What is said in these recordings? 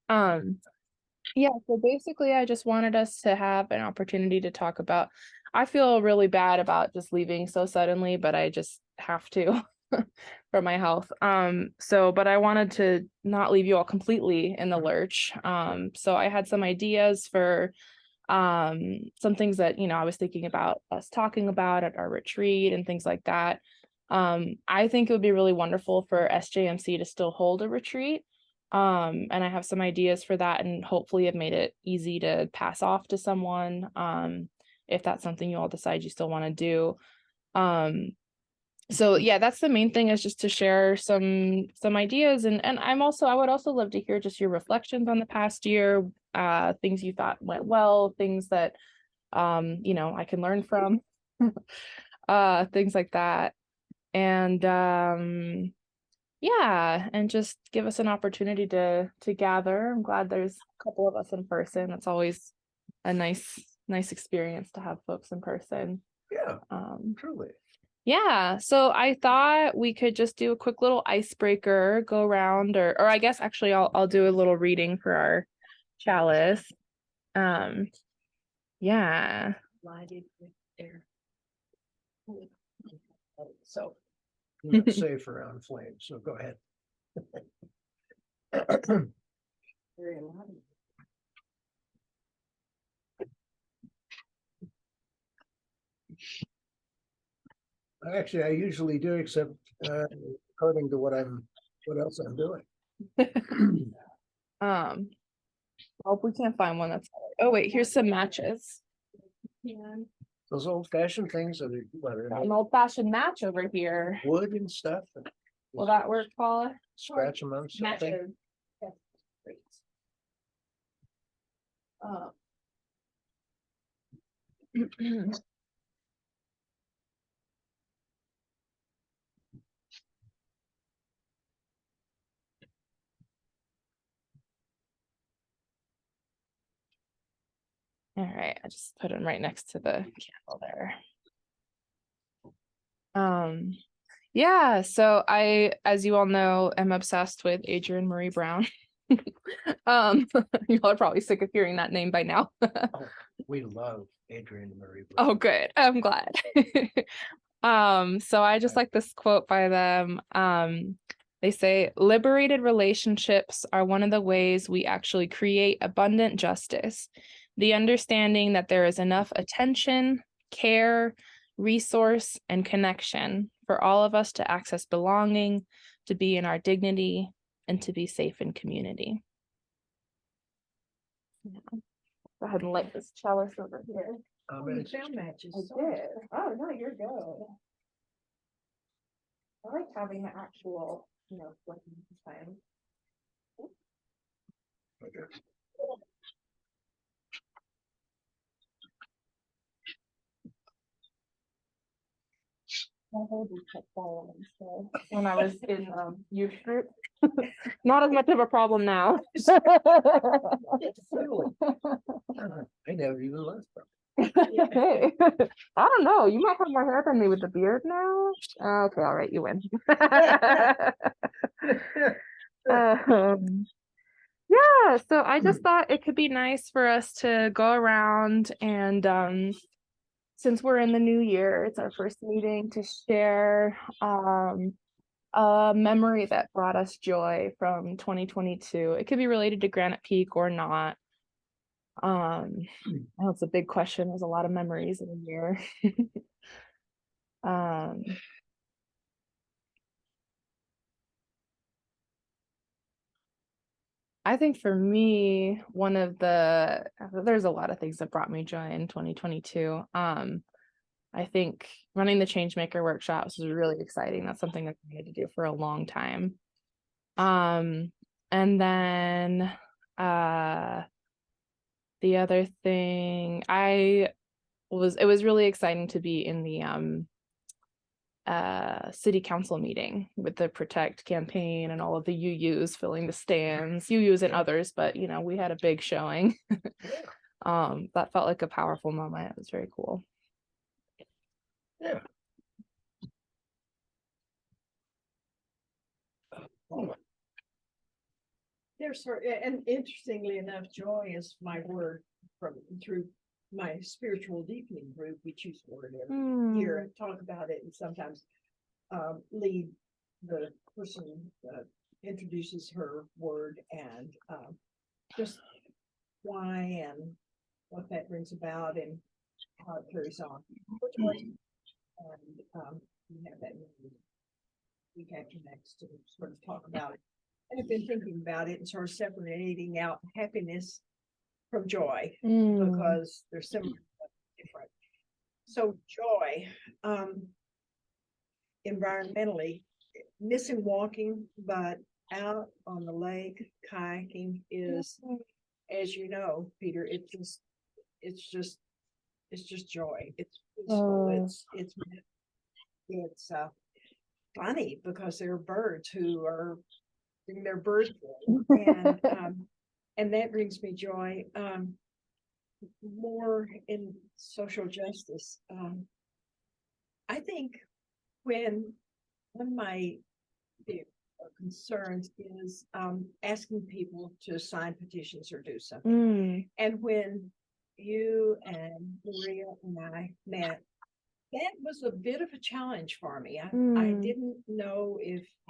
Um, yeah, so basically I just wanted us to have an opportunity to talk about, I feel really bad about just leaving so suddenly, but I just have to for my health. But I wanted to not leave you all completely in the lurch. So I had some ideas for some things that, I was thinking about us talking about at our retreat and things like that. I think it would be really wonderful for SJMC to still hold a retreat. And I have some ideas for that, and hopefully have made it easy to pass off to someone, if that's something you all decide you still want to do. So yeah, that's the main thing, is just to share some ideas, and I would also love to hear just your reflections on the past year, things you thought went well, things that I can learn from, things like that. And yeah, and just give us an opportunity to gather. I'm glad there's a couple of us in person. It's always a nice experience to have folks in person. Yeah, truly. Yeah, so I thought we could just do a quick little icebreaker, go around, or I guess actually I'll do a little reading for our chalice. Yeah. So you're not safe around flames, so go ahead. Actually, I usually do, except according to what else I'm doing. Well, if we can't find one, that's all right. Oh wait, here's some matches. Those old-fashioned things that are An old-fashioned match over here. wood and stuff. Will that work, Paula? Scratch them on something. Matches. Yes, great. All right, I just put them right next to the candle there. Yeah, so I, as you all know, am obsessed with Adrienne Marie Brown. You all are probably sick of hearing that name by now. We love Adrienne Marie Brown. Oh, good. I'm glad. So I just like this quote by them. They say, liberated relationships are one of the ways we actually create abundant justice. The understanding that there is enough attention, care, resource, and connection for all of us to access belonging, to be in our dignity, and to be safe in community. Yeah. Go ahead and light this chalice over here. You found matches. I did. Oh, no, you're good. I like having the actual, flicking time. Okay. My husband kept following, so when I was in youth group, not as much of a problem now. Really? I never even left. Hey, I don't know. You might have more hair than me with the beard now. Okay, all right, you win. Yeah, so I just thought it could be nice for us to go around and since we're in the new year, it's our first meeting, to share a memory that brought us joy from 2022. It could be related to Granite Peak or not. I know it's a big question. There's a lot of memories in a year. I think for me, there's a lot of things that brought me joy in 2022. I think running the Changemaker workshops was really exciting. That's something I've wanted to do for a long time. And then the other thing, it was really exciting to be in the city council meeting with the Protect campaign and all of the UUs filling the stands, UUs and others, but we had a big showing. That felt like a powerful moment. It was very cool. Yeah. there's and interestingly enough, joy is my word through my spiritual deepening group. We choose a word every year and talk about it, and sometimes lead the person introduces her word and just why and what that brings about and how it carries on. And we have that week after next to sort of talk about it. And I've been thinking about it and sort of separating out happiness from joy because they're similar but different. So joy, environmentally, missing walking, but out on the lake kayaking is, as you know, Peter, it's just joy. It's peaceful. It's funny because there are birds who are doing their bird thing, and that brings me joy. More in social justice. I think when one of my concerns is asking people to sign petitions or do something. And when you and Maria and I met, that was a bit of a challenge for me. I didn't know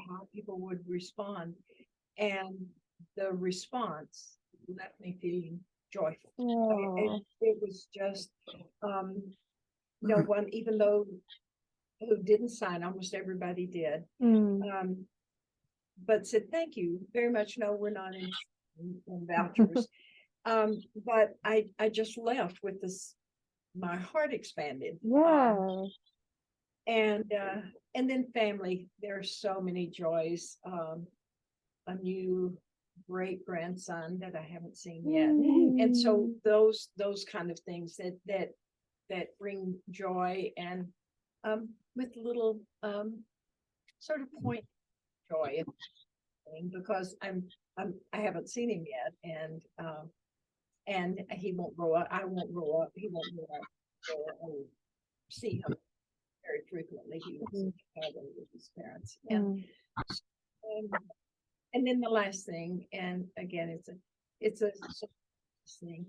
how people would respond, and the response left me feeling joyful. It was just no one, even though who didn't sign, almost everybody did, but said thank you very much. No, we're not in vouchers. But I just left with this, my heart expanded. And then family, there are so many joys. A new great grandson that I haven't seen yet, and so those kind of things that bring joy, and with little sort of point joy, because I haven't seen him yet, and he won't grow up. I won't grow up. He won't grow up. So I will see him very frequently. He was in Chicago with his parents, and then the last thing, and again, it's a thing.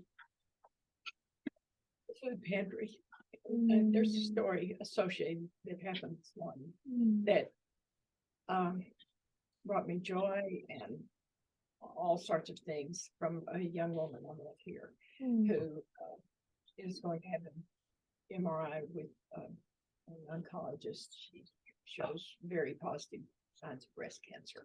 The food pantry. And there's a story associated that happened this morning that brought me joy and all sorts of things, from a young woman I love here who is going to have an MRI with an oncologist. She shows very positive signs of breast cancer.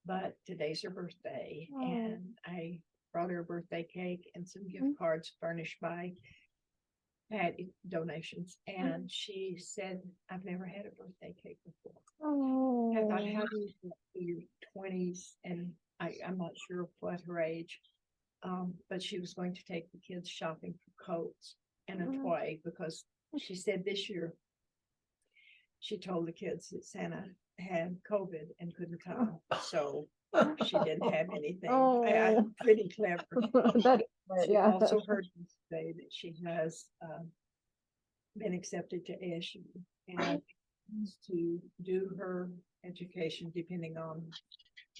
But today's her birthday, and I brought her a birthday cake and some gift cards furnished by Patty donations, and she said, "I've never had a birthday cake before." I thought, how do you get through your 20s? And I'm not sure what her age, but she was going to take the kids shopping for coats and a toy, because she said this year she told the kids that Santa had COVID and couldn't come, so she didn't have anything. I'm pretty clever. She also heard me say that she has been accepted to ASU and to do her education, depending on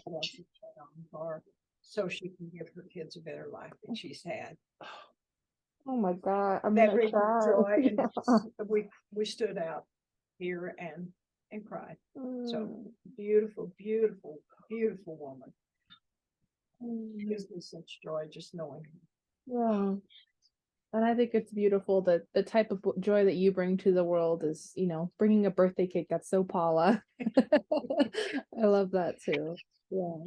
what else is going on for her, so she can give her kids a better life than she's had. Oh my God! I'm That gonna brings me cry. joy, and we stood out here and cried. So beautiful, beautiful, beautiful woman. Gives me such joy just knowing her. And I think it's beautiful that the type of joy that you bring to the world is, bringing a birthday cake. That's so Paula. I love that too. Yeah.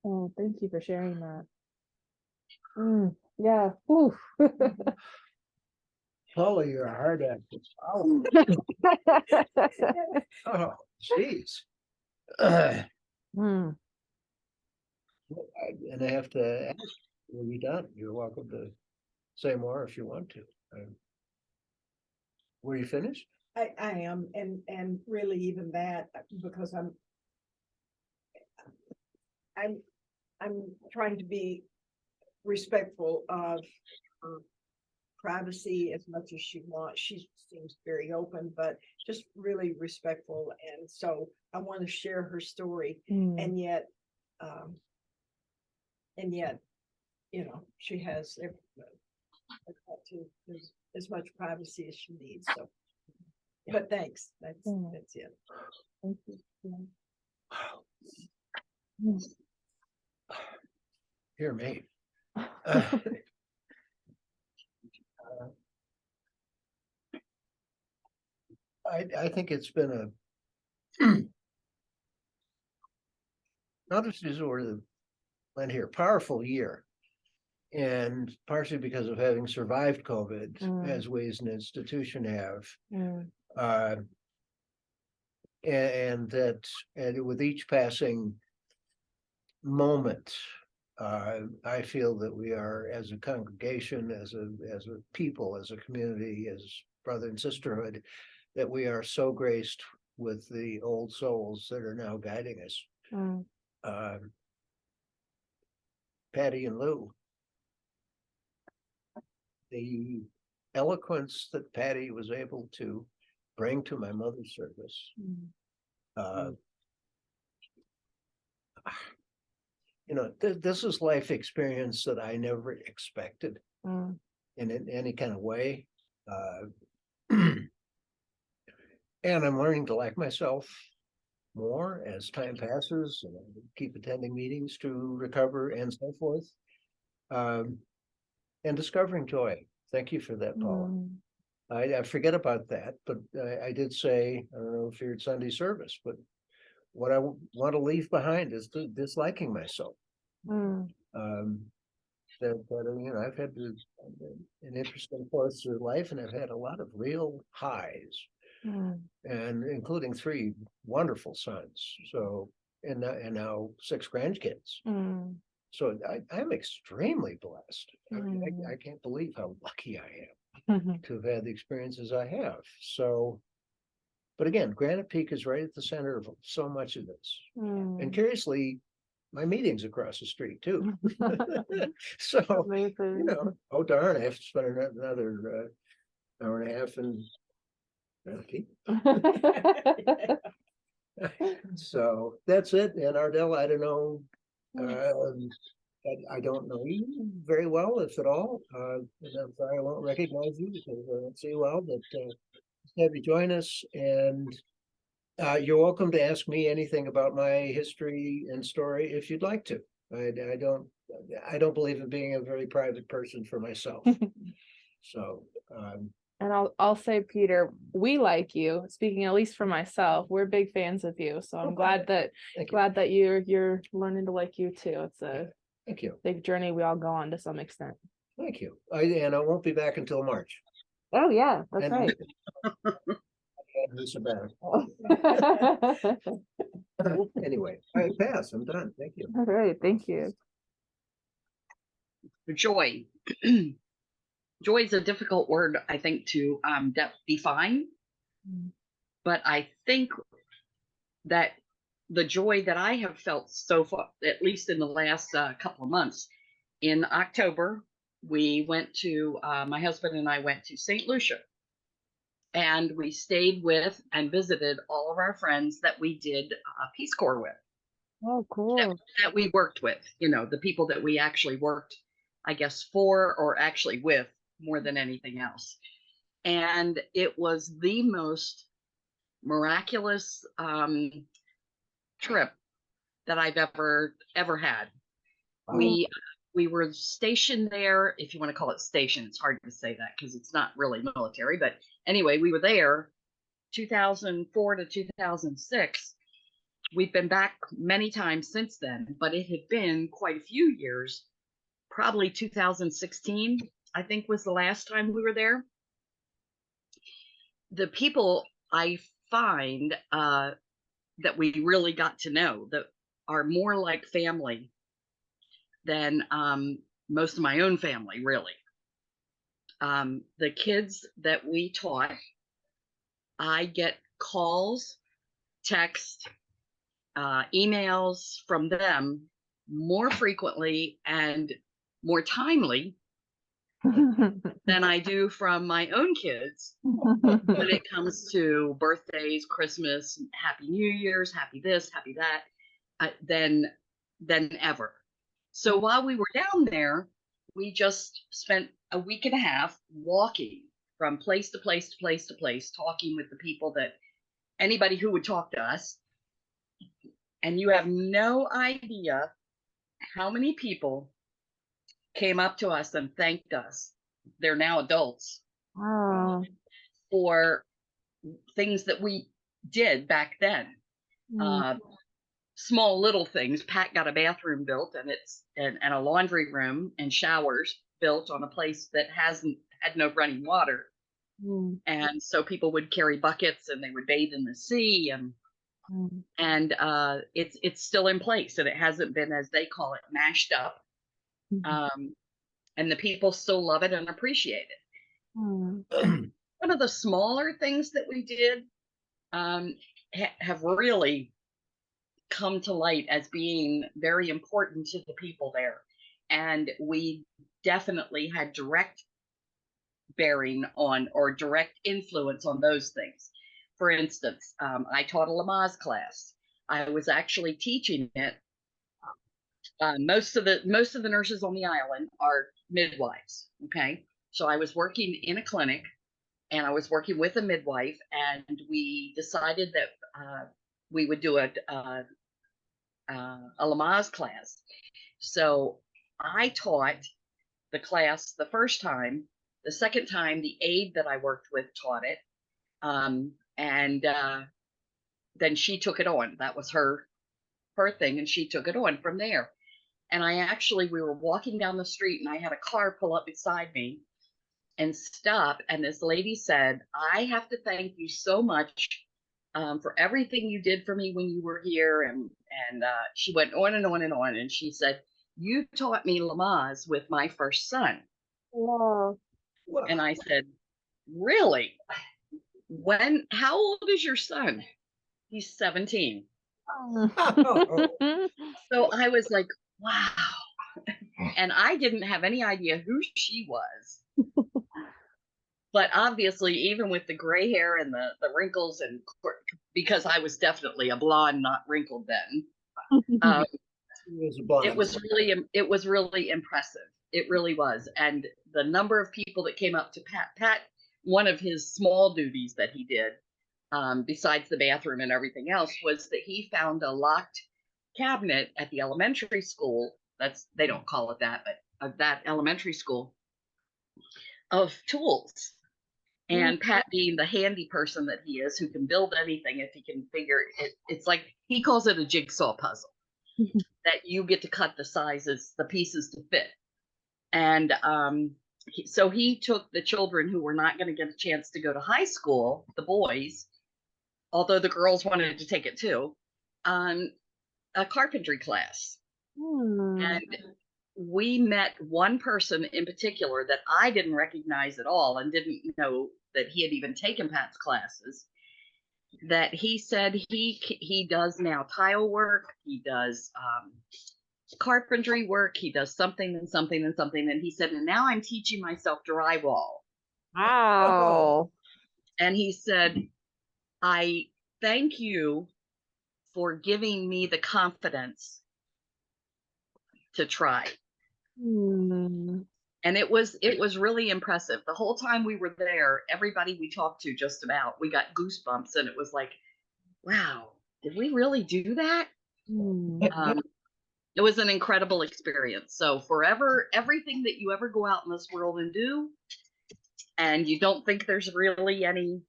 Oh, thank you for sharing that. Yeah. Paula, you're a hard actor. Oh, jeez. And I have to ask, are you done? You're welcome to say more if you want to. Were you finished? I am, and really even that, because I'm trying to be respectful of her privacy as much as she wants. She seems very open, but just really respectful. And so I want to share her story, and yet And yet, you know, she has as much privacy as she needs, so. But thanks, that's it. Thank you. Hear me. I think it's been I'll just use the word that went here, powerful year. And partially because of having survived COVID, as we as an institution have. And with each passing moment, I feel that we are, as a congregation, as a people, as a community, as brother and sisterhood, that we are so graced with the old souls that are now guiding us. Patty and Lou, the eloquence that Patty was able to bring to my mother's service, you know, this is life experience that I never expected in any kind of way. And I'm learning to like myself more as time passes, and I keep attending meetings to recover and so forth. And discovering joy. Thank you for that, Paula. I forget about that, but I did say, I don't know if you're at Sunday service, but what I want to leave behind is disliking myself. That you know, I've had an interesting course through life, and I've had a lot of real highs, and including 3 wonderful sons. So and now 6 grandkids. So I'm extremely blessed. I can't believe how lucky I am to have had the experiences I have. So, but again, Granite Peak is right at the center of so much of this. And curiously, my meeting's across the street too. So, you know, oh darn, I have to spend another hour and a half in Granite Peak. So that's it. And Ardell, I don't know. I don't know you very well, if at all. And I'm sorry I won't recognize you because I don't see you well, but have you join us, and you're welcome to ask me anything about my history and story if you'd like to. I don't believe in being a very private person for myself. So and I'll say, Peter, we like you. Speaking at least for myself, we're big fans of you. So I'm glad that you're learning to like you too. It's a thank you. Big journey we all go on to some extent. Thank you. And I won't be back until March. Oh yeah, that's right. Anyway, I pass. I'm done. Thank you. All right, thank you. Joy. Joy is a difficult word, I think, to define. But I think that the joy that I have felt so far, at least in the last couple of months, in October, we went to, my husband and I went to St. Lucia. And we stayed with and visited all of our friends that we did Peace Corps with. Oh, cool. That we worked with, you know, the people that we actually worked, I guess, for or actually with more than anything else. And it was the most miraculous trip that I've ever had. Oh. We were stationed there, if you want to call it station. It's hard to say that because it's not really military, but anyway, we were there 2004 to 2006. We've been back many times since then, but it had been quite a few years. Probably 2016, I think, was the last time we were there. The people I find that we really got to know that are more like family than most of my own family, really. The kids that we taught, I get calls, texts, emails from them more frequently and more timely than I do from my own kids when it comes to birthdays, Christmas, Happy New Year's, happy this, happy that, than ever. So while we were down there, we just spent a week and a half walking from place to place to place to place, talking with the people that anybody who would talk to us. And you have no idea how many people came up to us and thanked us. They're now adults. Oh. For things that we did back then. Small little things. Pat got a bathroom built, and a laundry room and showers built on a place that had no running water. And so people would carry buckets and they would bathe in the sea, and it's still in place, and it hasn't been, as they call it, mashed up. And the people still love it and appreciate it. One of the smaller things that we did have really come to light as being very important to the people there. And we definitely had direct bearing on, or direct influence on, those things. For instance, I taught a Lamaze class. I was actually teaching it. Most of the nurses on the island are midwives. Okay. So I was working in a clinic, and I was working with a midwife, and we decided that we would do a Lamaze class. So I taught the class the first time. The second time, the aide that I worked with taught it, and then she took it on. That was her thing, and she took it on from there. And we were walking down the street, and I had a car pull up beside me and stop, and this lady said, "I have to thank you so much for everything you did for me when you were here." And she went on and on and on, and she said, "You taught me Lamaze with my first son." Wow. And I said, "Really? How old is your son?" "He's 17. So I was like, wow. And I didn't have any idea who she was. But obviously, even with the gray hair and the wrinkles, and because I was definitely a blonde, not wrinkled then, it was really impressive. It really was. And the number of people that came up to Pat, one of his small duties that he did, besides the bathroom and everything else, was that he found a locked cabinet at the elementary school. They don't call it that, but that elementary school, of tools. And Pat, being the handy person that he is, who can build anything if he can figure it, it's like he calls it a jigsaw puzzle that you get to cut the pieces to fit. And so he took the children who were not going to get a chance to go to high school, the boys, although the girls wanted to take it too, a carpentry class. And we met one person in particular that I didn't recognize at all, and didn't know that he had even taken Pat's classes, that he said he does now tile work, he does carpentry work, he does something and something and something, and he said, "And now I'm teaching myself drywall." Wow. And he said, "I thank you for giving me the confidence to try." And it was really impressive. The whole time we were there, everybody we talked to, just about, we got goosebumps, and it was like, wow, did we really do that? It was an incredible experience. So everything that you ever go out in this world and do, and you don't think there's really any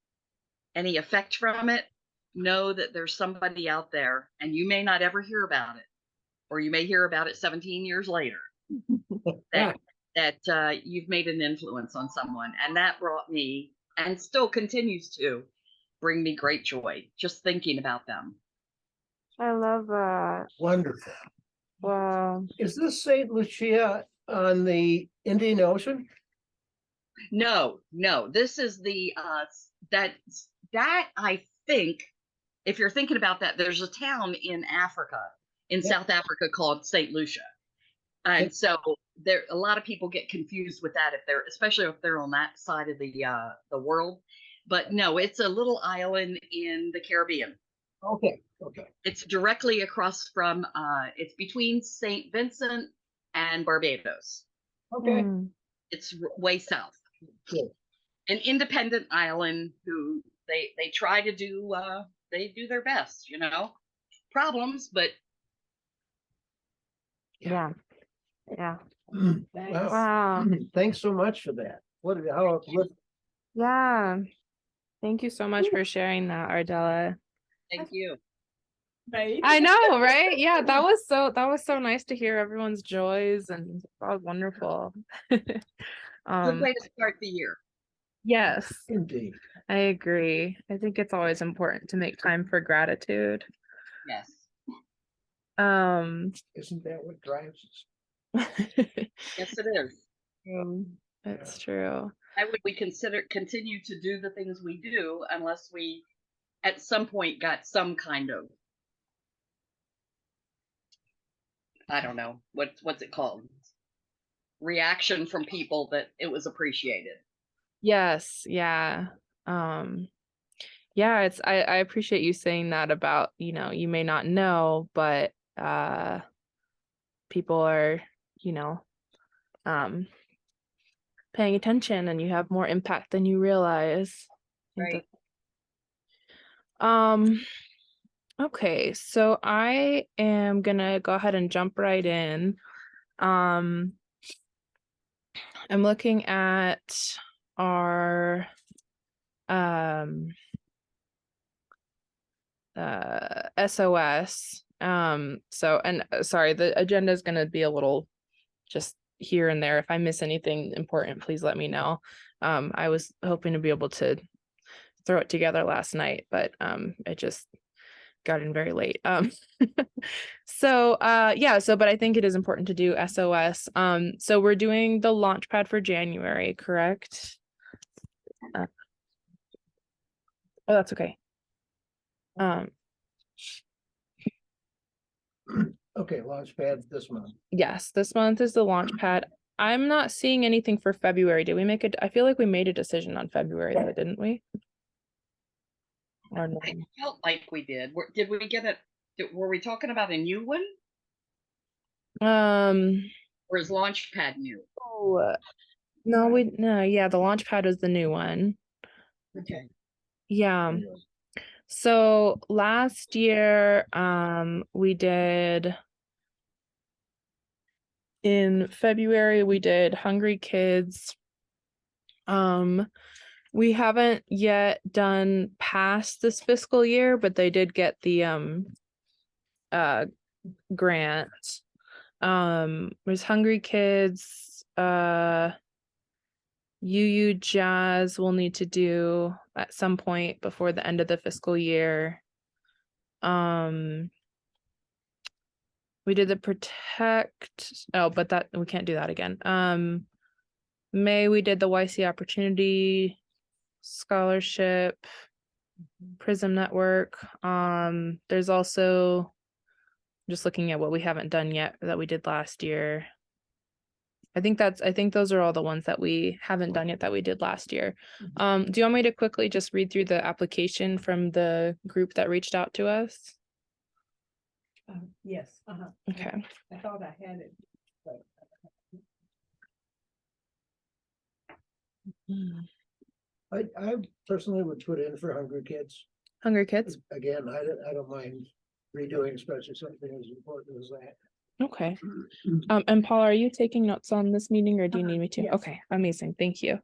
effect from it, know that there's somebody out there, and you may not ever hear about it, or you may hear about it 17 years later, that you've made an influence on someone. And that brought me, and still continues to bring me, great joy, just thinking about them. I love that. Wonderful. Wow. Is this St. Lucia on the Indian Ocean? No, this is the that I think, if you're thinking about that, there's a town in Africa, in South Africa, called St. Lucia. And so a lot of people get confused with that, especially if they're on that side of the world. But no, it's a little island in the Caribbean. Okay. It's directly across from, it's between St. Vincent and Barbados. Okay, It's way south. good. An independent island who they try to do they do their best, you know. Problems, but Yeah. Yeah. Wow. Wow. Thanks so much for that. How uplifting. Yeah. Thank you so much for sharing that, Ardella. thank you. Right? I know, right? Yeah, that was so nice to hear everyone's joys, and that was wonderful. Good way to start the year. Yes, Indeed. I agree. I think it's always important to make time for gratitude. Yes. Isn't that what drives us? Yes, it is. It's true. Why would we continue to do the things we do unless we at some point got some kind of, I don't know, what's it called? Reaction from people that it was appreciated. Yes, yeah. Yeah, I appreciate you saying that about, you may not know, but people are, paying attention, and you have more impact than you realize. I think Right. Okay, so I am gonna go ahead and jump right in. I'm looking at our SOS. Sorry, the agenda is gonna be a little just here and there. If I miss anything important, please let me know. I was hoping to be able to throw it together last night, but it just got in very late. But I think it is important to do SOS. So we're doing the launch pad for January, correct? Oh, that's okay. Okay, launch pad this month. Yes, this month is the launch pad. I'm not seeing anything for February. Did we make it? I feel like we made a decision on February, though, didn't we? Or no? I felt like we did. Did we get it? Were we talking about a new one? Or is Launchpad new? Oh, yeah, the launch pad was the new one. Okay. Yeah. So last year, we did in February, we did Hungry Kids. We haven't yet done past this fiscal year, but they did get the grant. There's Hungry Kids, UU Jazz we'll need to do at some point before the end of the fiscal year. We did the Protect, but that we can't do that again. May we did the YC Opportunity Scholarship, Prism Network. There's also just looking at what we haven't done yet that we did last year. I think those are all the ones that we haven't done yet that we did last year. Do you want me to quickly just read through the application from the group that reached out to us? Yes. Okay. I thought I had it. But... I personally would put in for Hungry Kids. Hungry Kids. Again, I don't mind redoing, especially something as important as that. Okay. And Paul, are you taking notes on this meeting, or do you need me to? Yes. Okay, amazing. Thank you.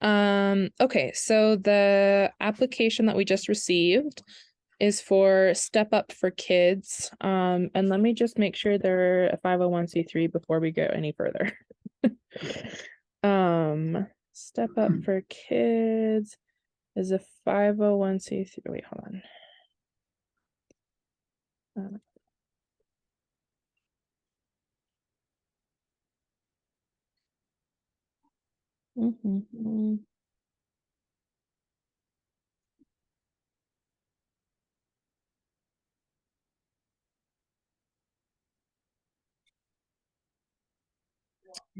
Okay, so the application that we just received is for Step Up for Kids. And let me just make sure they're a 501c3 before we go any further. Step Up for Kids is a 501c3. Wait, hold on.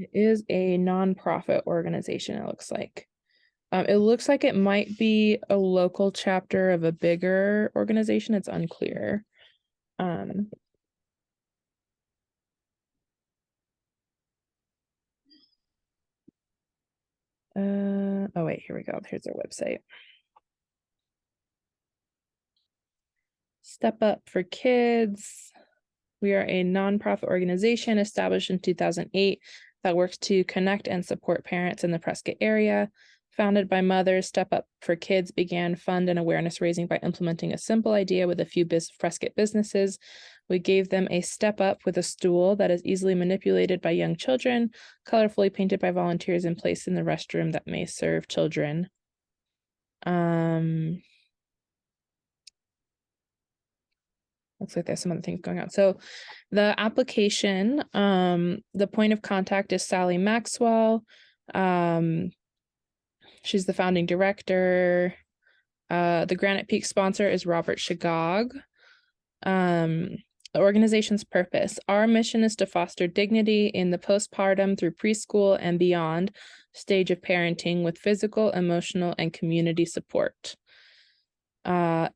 It is a nonprofit organization, it looks like. It looks like it might be a local chapter of a bigger organization. It's unclear. Oh wait, here we go. Here's our website. Step Up for Kids. We are a nonprofit organization established in 2008 that works to connect and support parents in the Prescott area. Founded by mothers, Step Up for Kids began fund and awareness raising by implementing a simple idea with a few Prescott businesses. We gave them a step up with a stool that is easily manipulated by young children, colorfully painted by volunteers, and placed in the restroom that may serve children. Looks like there's some other things going on. So the application, the point of contact is Sally Maxwell. She's the founding director. The Granite Peak sponsor is Robert Shagog. The organization's purpose. Our mission is to foster dignity in the postpartum through preschool and beyond stage of parenting with physical, emotional, and community support. And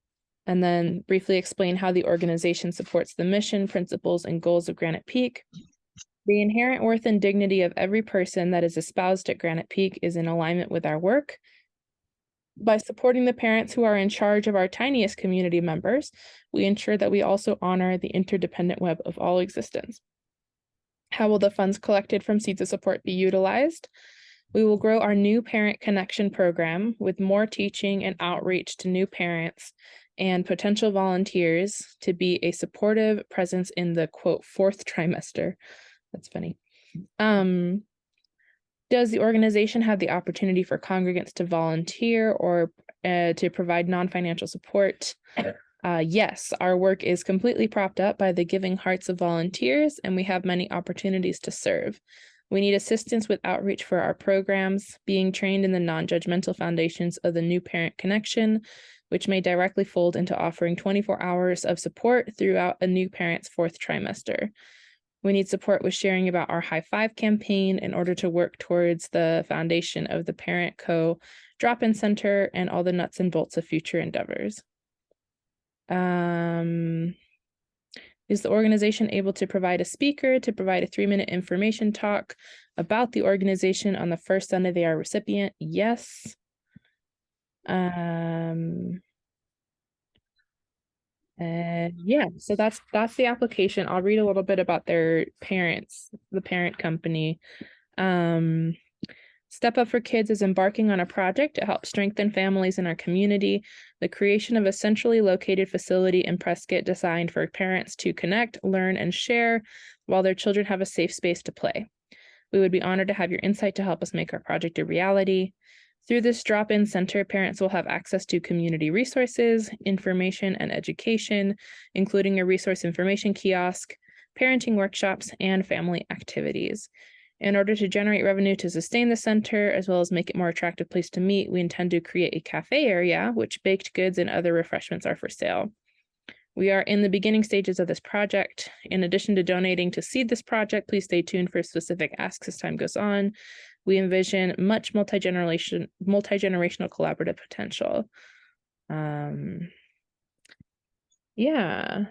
then briefly explain how the organization supports the mission, principles, and goals of Granite Peak. The inherent worth and dignity of every person that is espoused at Granite Peak is in alignment with our work. By supporting the parents who are in charge of our tiniest community members, we ensure that we also honor the interdependent web of all existence. How will the funds collected from Seeds of Support be utilized? We will grow our new parent connection program with more teaching and outreach to new parents and potential volunteers to be a supportive presence in the quote 4th trimester. That's funny. Does the organization have the opportunity for congregants to volunteer or to provide non-financial support? Yes, our work is completely propped up by the giving hearts of volunteers, and we have many opportunities to serve. We need assistance with outreach for our programs, being trained in the non-judgmental foundations of the New Parent Connection, which may directly fold into offering 24 hours of support throughout a new parent's 4th trimester. We need support with sharing about our High Five campaign in order to work towards the foundation of the Parent Co. Drop-in Center and all the nuts and bolts of future endeavors. Is the organization able to provide a speaker to provide a 3-minute information talk about the organization on the first Sunday they are a recipient? Yes. Yeah, so that's the application. I'll read a little bit about their parents, the parent company. Step Up for Kids is embarking on a project to help strengthen families in our community. The creation of a centrally located facility in Prescott designed for parents to connect, learn, and share while their children have a safe space to play. We would be honored to have your insight to help us make our project a reality. Through this drop-in center, parents will have access to community resources, information, and education, including a resource information kiosk, parenting workshops, and family activities. In order to generate revenue to sustain the center, as well as make it a more attractive place to meet, we intend to create a cafe area, which baked goods and other refreshments are for sale. We are in the beginning stages of this project. In addition to donating to seed this project, please stay tuned for specific asks as time goes on. We envision much multi-generational collaborative potential. Yeah.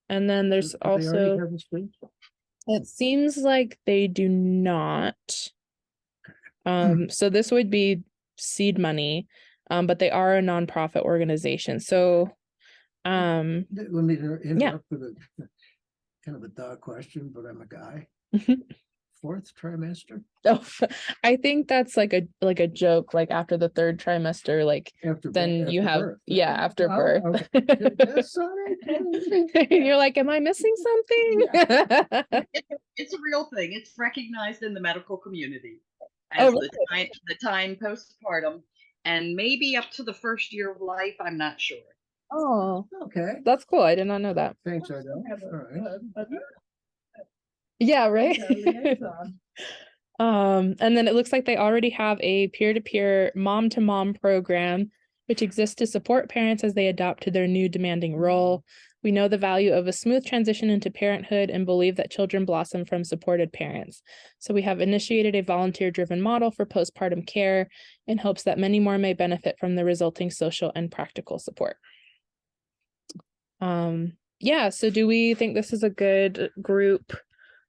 And then there's also, it seems like they do not. So this would be seed money, but they are a nonprofit organization. So let me interrupt with a kind of a duh question, but I'm a guy. 4th trimester? Oh, I think that's like a joke, like after the 3rd trimester, like then you have birth. Yeah, after birth. Sorry. You're like, am I missing something? Yeah. It's a real thing. It's recognized in the medical community as the time postpartum, and maybe up to the 1st year of life. I'm not sure. Oh, okay. That's cool. I did not know that. Thanks, I don't. All right. Yeah, right. And then it looks like they already have a peer-to-peer mom-to-mom program, which exists to support parents as they adapt to their new demanding role. We know the value of a smooth transition into parenthood and believe that children blossom from supported parents. So we have initiated a volunteer-driven model for postpartum care in hopes that many more may benefit from the resulting social and practical support. Yeah, so do we think this is a good group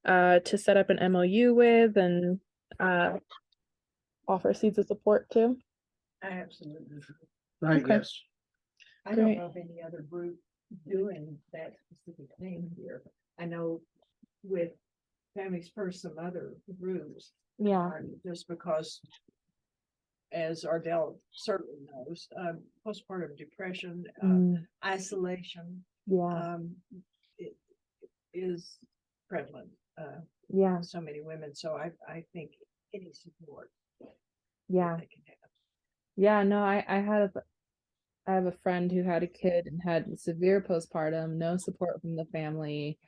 to set up an MOU with and offer Seeds of Support to? I absolutely. Right, Okay. yes. I don't Great. know of any other group doing that specific thing here. I know with Families First, some other groups Yeah. aren't, just because, as Ardell certainly knows, postpartum depression, isolation, Yeah. it is prevalent. Yeah. So many women. So I think any support Yeah. they can have. Yeah. No, I have a friend who had a kid and had severe postpartum, no support from the family.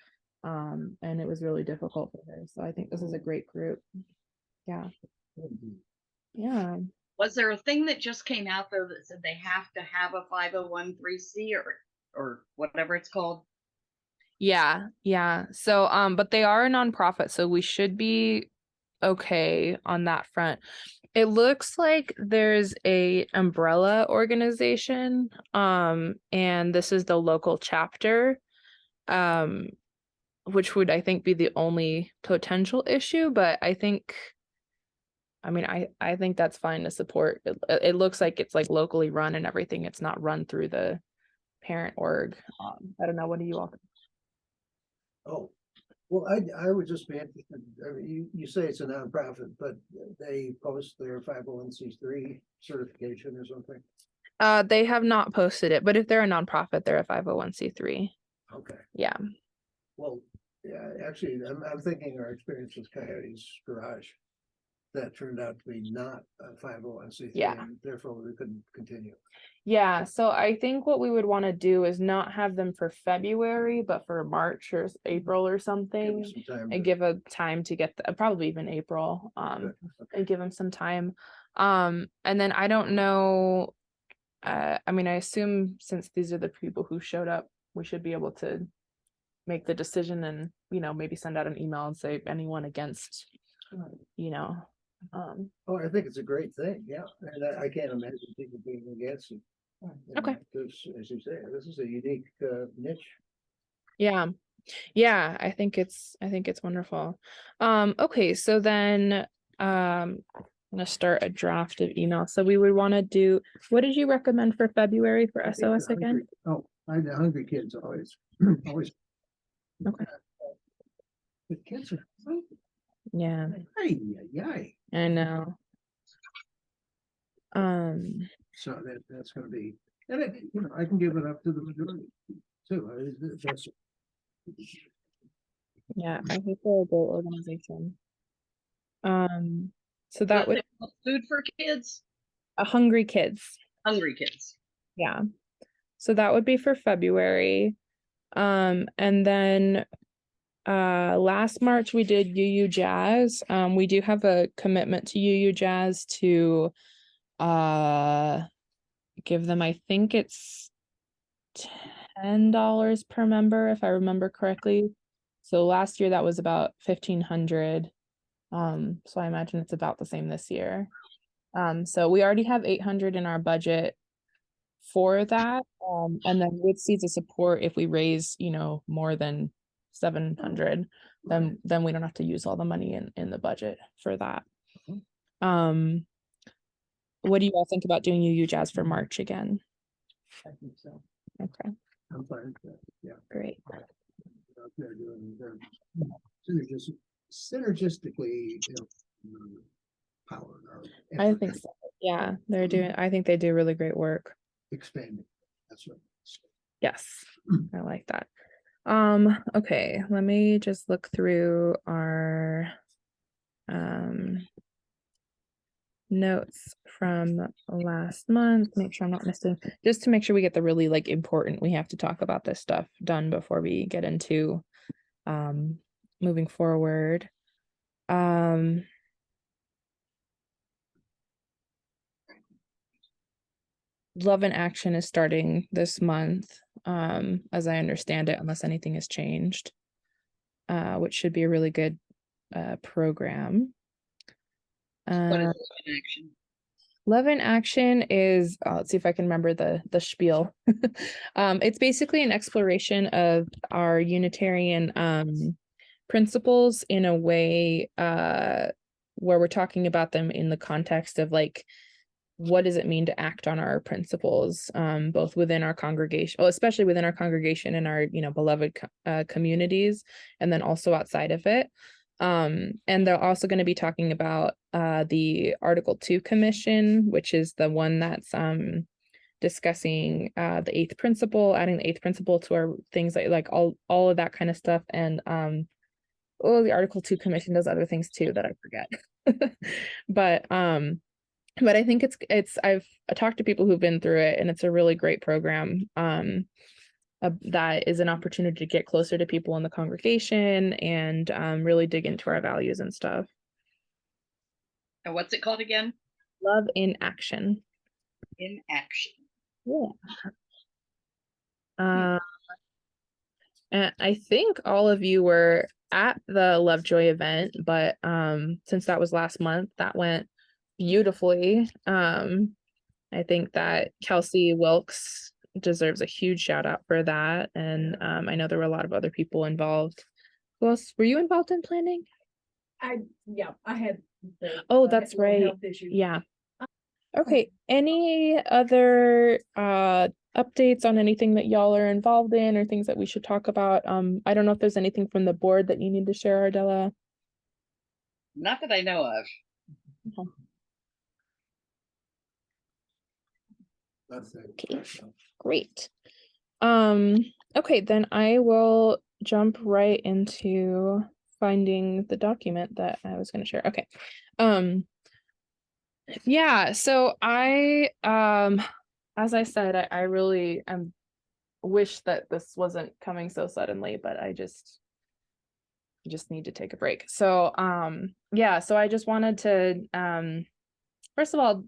And it was really difficult for her. So I think this is a great group. Yeah. Yeah. Was there a thing that just came out though that said they have to have a 501(c) or whatever it's called? Yeah. Yeah. So, but they are a nonprofit, so we should be okay on that front. It looks like there's a umbrella organization, and this is the local chapter, which would, I think, be the only potential issue, but I think, I mean, I think that's fine to support. It looks like it's like locally run and everything. It's not run through the parent org. I don't know. What do you all think? Oh, well, I would just be interested, I mean, you say it's a nonprofit, but they post their 501(c)(3) certification or something? They have not posted it, but if they're a nonprofit, they're a 501(c)(3). Okay, Yeah. well, yeah, actually, I'm thinking our experience with Coyote's Garage, that turned out to be not a 501(c)(3), Yeah. and therefore we couldn't continue. Yeah, so I think what we would want to do is not have them for February, but for March or April or Give something, them some time and to- give a time to get probably even April, Okay. and give them some time. And then I don't know. I mean, I assume since these are the people who showed up, we should be able to make the decision and, maybe send out an email and say anyone against, you know. Oh, I think it's a great thing, yeah, and I can't imagine people being against it. Okay. Because, as you say, this is a unique niche. Yeah. Yeah, I think it's wonderful. Okay, so then I'm gonna start a draft of email. So we would want to do, what did you recommend for February for I think SOS the again? the hungry kids always, always. Okay. The kids are hungry. Yeah, Ay, ay, ay. I know. So that's gonna be, and I can give it up to the majority too. That's Yeah, I think they're a great organization. So that would Food for kids, hungry kids. hungry kids. Yeah. So that would be for February. And then last March we did UU Jazz. We do have a commitment to UU Jazz to give them, I think it's $10 per member, if I remember correctly. So last year that was about 1,500. So I imagine it's about the same this year. So we already have 800 in our budget for that. And then with Seeds of Support, if we raise, more than 700, then we don't have to use all the money in the budget for that. What do you all think about doing UU Jazz for March again? I think so. Okay, I'm fine with that. Yeah. great. Out there doing their synergistically, power. I think so. Yeah, I think they do really great work. Expanding. That's right. Yes, I like that. Okay, let me just look through our notes from last month, make sure I'm not missing, just to make sure we get the really important, we have to talk about this stuff done before we get into moving forward. Love in Action is starting this month, as I understand it, unless anything has changed, which should be a really good program. What is Love in Action? Love in Action is, let's see if I can remember the spiel. It's basically an exploration of our Unitarian principles in a way where we're talking about them in the context of what does it mean to act on our principles, both within our congregation, well, especially within our congregation and our, beloved communities, and then also outside of it. And they're also going to be talking about the Article 2 Commission, which is the one that's discussing the 8th principle, adding the 8th principle to our things like all of that kind of stuff. And the Article 2 Commission does other things too that I forget. But I think I've talked to people who've been through it, and it's a really great program. That is an opportunity to get closer to people in the congregation and really dig into our values and stuff. And what's it called again? Love in Action. In Action. Yeah. And I think all of you were at the Lovejoy event, but since that was last month, that went beautifully. I think that Kelsey Wilkes deserves a huge shout out for that. And I know there were a lot of other people involved. Who else? Were you involved in planning? I had that's right. Yeah. Okay. Any other updates on anything that y'all are involved in or things that we should talk about? I don't know if there's anything from the board that you need to share, Ardella. Not that I know of. Okay. That's it. Okay, great. Okay, then I will jump right into finding the document that I was going to share. Okay. Yeah, so I as I said, I really wish that this wasn't coming so suddenly, but I just need to take a break. So yeah, so I just wanted to first of all,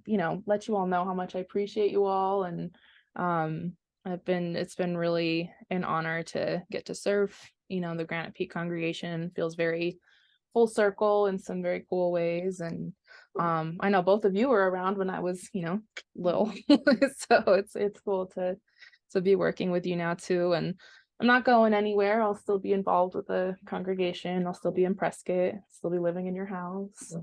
let you all know how much I appreciate you all, and it's been really an honor to get to serve, the Granite Peak congregation. Feels very full circle in some very cool ways. And I know both of you were around when I was, little. So it's cool to be working with you now too. And I'm not going anywhere. I'll still be involved with the congregation. I'll still be in Prescott, still be living in your house.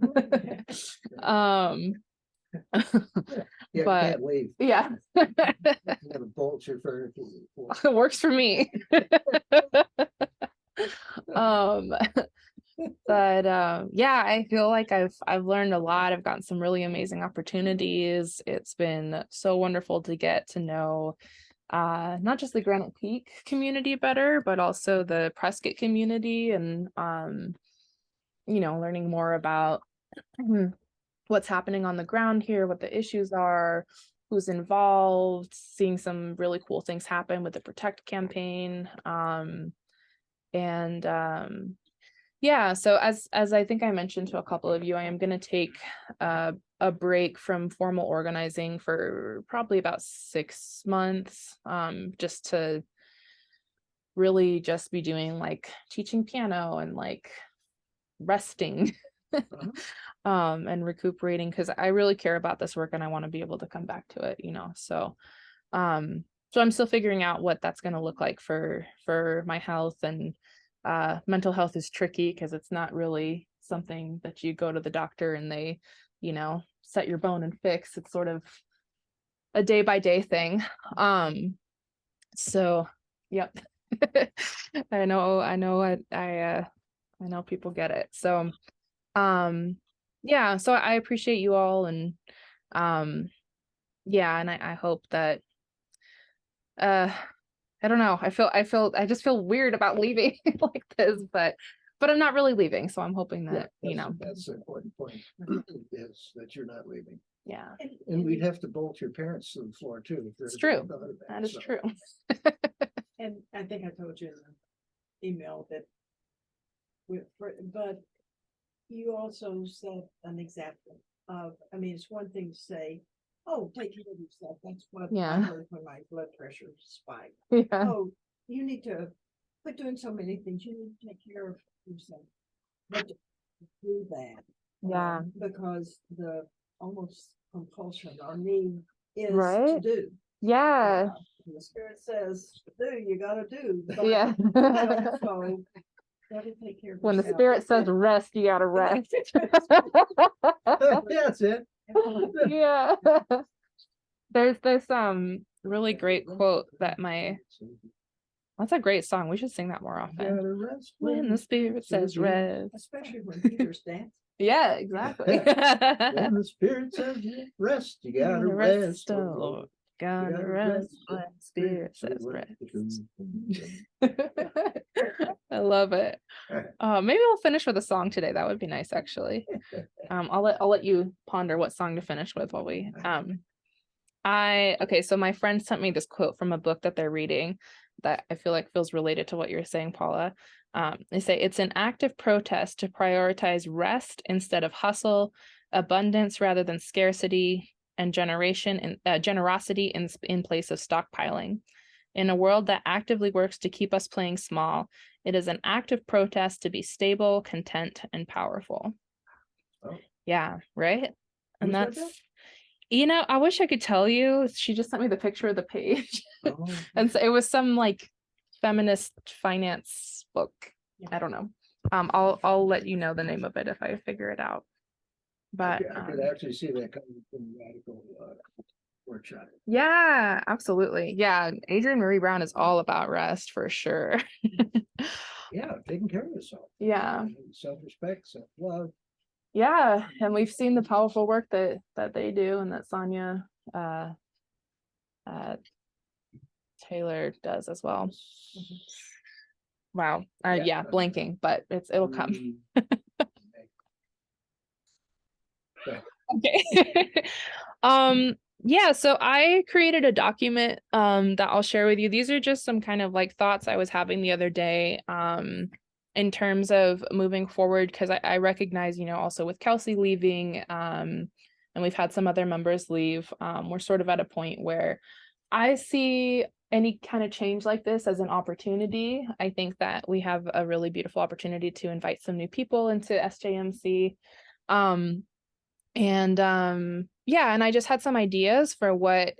Yeah, but can't leave. Yeah. Have a vulture for It works for me. But yeah, I feel like I've learned a lot. I've gotten some really amazing opportunities. It's been so wonderful to get to know not just the Granite Peak community better, but also the Prescott community, and learning more about what's happening on the ground here, what the issues are, who's involved, seeing some really cool things happen with the Protect campaign. Yeah, so as I think I mentioned to a couple of you, I am going to take a break from formal organizing for probably about 6 months, just to really just be doing like teaching piano and like resting. And recuperating, because I really care about this work and I want to be able to come back to it, so I'm still figuring out what that's going to look like for my health. And mental health is tricky because it's not really something that you go to the doctor and they set your bone and fix. It's sort of a day-by-day thing. So yep. I know people get it. So yeah, so I appreciate you all, and yeah, and I hope that I don't know, I just feel weird about leaving like this, but I'm not really leaving, so I'm hoping that that's the important point is that you're not leaving. Yeah, and we'd have to bolt your parents to the floor too. It's true. That is true. And I think I told you in the email that but you also set an example of, it's one thing to say, oh, take care of yourself. That's what I heard when my blood pressure spiked. Yeah. Oh, you need to quit doing so many things. You need to take care of yourself. But do that. Yeah. Because the almost compulsion or need is right? to do. Yeah. The Spirit says, do, you gotta do. But, yeah. So take care of when yourself. The Spirit says rest, you gotta rest. That's it. Yeah. There's this really great quote that that's a great song. We should sing that more often. When the spirit says rest. Especially when Peter's dance. Yeah, exactly. When the spirit says rest, you gotta rest. Oh Lord. Gotta rest when the spirit says rest. I love it. Maybe we'll finish with a song today. That would be nice, actually. I'll let you ponder what song to finish with while we okay, so my friend sent me this quote from a book that they're reading that I feel like feels related to what you're saying, Paula. They say it's an active protest to prioritize rest instead of hustle, abundance rather than scarcity, and generosity in place of stockpiling. In a world that actively works to keep us playing small, it is an active protest to be stable, content, and powerful. Oh. Yeah, right? And Who said that's, that? I wish I could tell you. She just sent me the picture of the page. Oh. And so it was some like feminist finance book. I don't know. I'll let you know the name of it if I figure it out. But I could actually see that coming from the radical workshop. yeah, absolutely. Yeah, Adrienne Marie Brown is all about rest for sure. Yeah, taking care of yourself. Yeah. Self-respect, self-love. Yeah, and we've seen the powerful work that they do and that Sonia Taylor does as well. Wow. Yeah, blanking, but it'll come. Okay. Yeah, so I created a document that I'll share with you. These are just some kind of like thoughts I was having the other day in terms of moving forward, because I recognize, also with Kelsey leaving and we've had some other members leave, we're sort of at a point where I see any kind of change like this as an opportunity. I think that we have a really beautiful opportunity to invite some new people into SJMC. Yeah, and I just had some ideas for what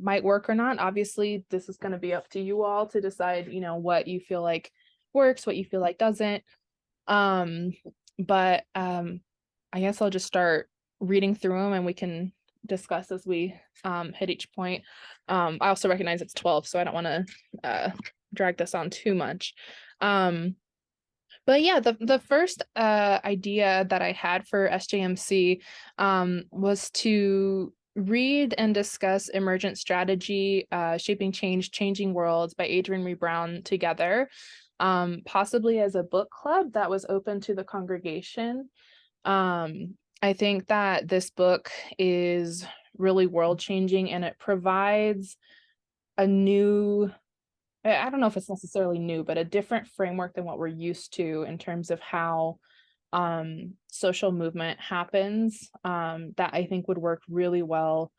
might work or not. Obviously, this is going to be up to you all to decide, what you feel like works, what you feel like doesn't. But I guess I'll just start reading through them and we can discuss as we hit each point. I also recognize it's 12, so I don't want to drag this on too much. But yeah, the first idea that I had for SJMC was to read and discuss Emergent Strategy, Shaping Change, Changing Worlds by Adrienne Marie Brown together, possibly as a book club that was open to the congregation. I think that this book is really world-changing and it provides a new, I don't know if it's necessarily new, but a different framework than what we're used to in terms of how social movement happens, that I think would work really well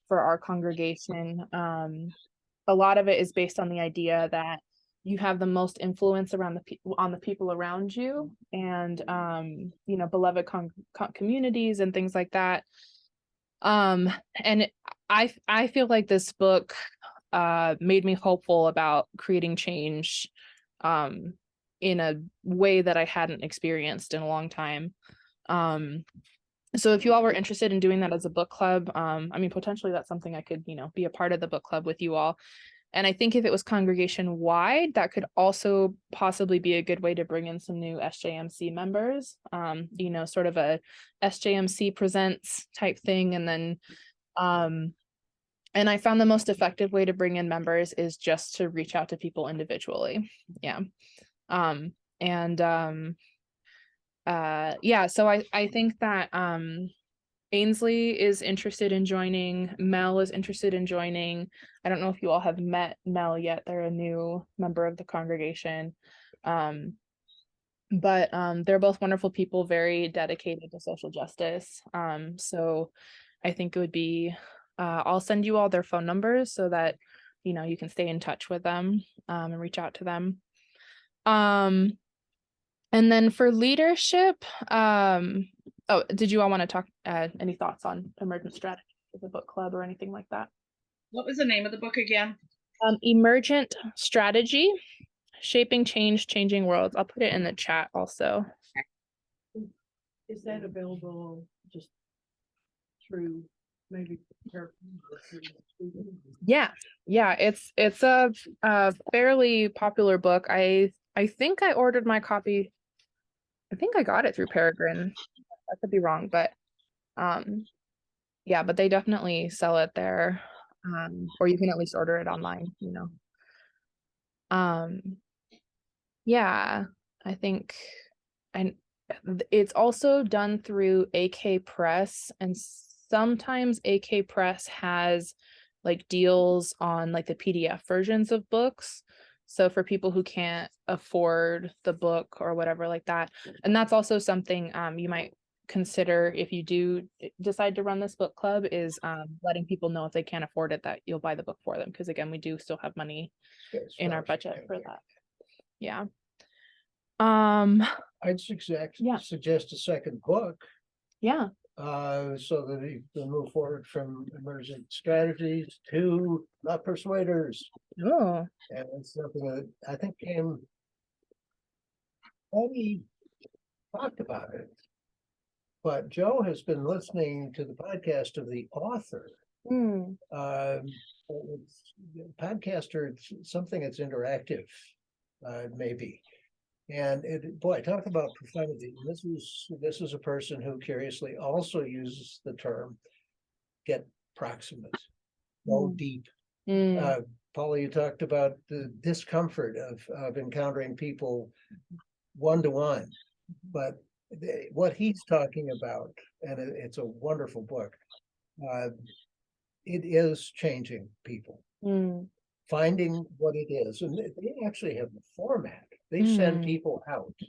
for our congregation. A lot of it is based on the idea that you have the most influence around on the people around you, and beloved communities and things like that. And I feel like this book made me hopeful about creating change in a way that I hadn't experienced in a long time. So if you all were interested in doing that as a book club, potentially that's something I could, be a part of the book club with you all. And I think if it was congregation wide, that could also possibly be a good way to bring in some new SJMC members, sort of a SJMC presents type thing. And then, and I found the most effective way to bring in members is just to reach out to people individually. Yeah. So I think that Ainsley is interested in joining. Mel is interested in joining. I don't know if you all have met Mel yet. They're a new member of the congregation. But they're both wonderful people, very dedicated to social justice. So I think it would be, I'll send you all their phone numbers so that, you can stay in touch with them and reach out to them. And then for leadership, did you all want to talk, any thoughts on Emergent Strategy as a book club or anything like that? What was the name of the book again? Emergent Strategy, Shaping Change, Changing Worlds. I'll put it in the chat also. Is that available just through maybe. Yeah, it's a fairly popular book. I think I ordered my copy. I think I got it through Peregrine. I could be wrong, but yeah, but they definitely sell it there. Or you can at least order it online, you know. Yeah, I think, and it's also done through AK Press, and sometimes AK Press has like deals on like the PDF versions of books. So for people who can't afford the book or whatever like that, and that's also something you might consider if you do decide to run this book club, is letting people know if they can't afford it that you'll buy the book for them, because again, we do still have money in our budget for that. Yeah. I'd suggest Yeah. suggest a second book, Yeah. so that you can move forward from emergent strategies to The Persuaders. Oh. And it's something that I think came, Eddie talked about it, but Joe has been listening to the podcast of the author. It's podcaster, it's something that's interactive, maybe. And boy, talk about profundity. This is a person who curiously also uses the term get proximate, go deep. Paula, you talked about the discomfort of encountering people one-to-one, but what he's talking about, and it's a wonderful book, it is changing people, finding what it is. And they actually have the format. They send people out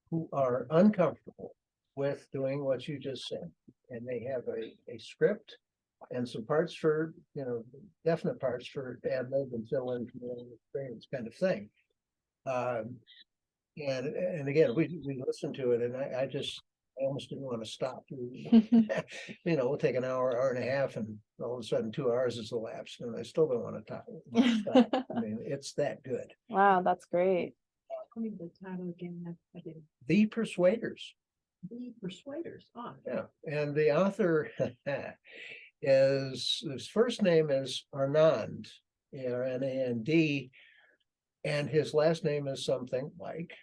who are uncomfortable with doing what you just said. And they have a script and some parts for, definite parts for ad lib and fill in experience kind of thing. And again, we listened to it, and I almost didn't want to stop. We'll take an hour and a half, and all of a sudden 2 hours has elapsed, and I still don't want to stop. I mean, it's that good. Wow, that's great. Tell me the title again. I didn't. The Persuaders. The Persuaders. Oh. Yeah, and the author his first name is Arnand, Arnand, and his last name is something like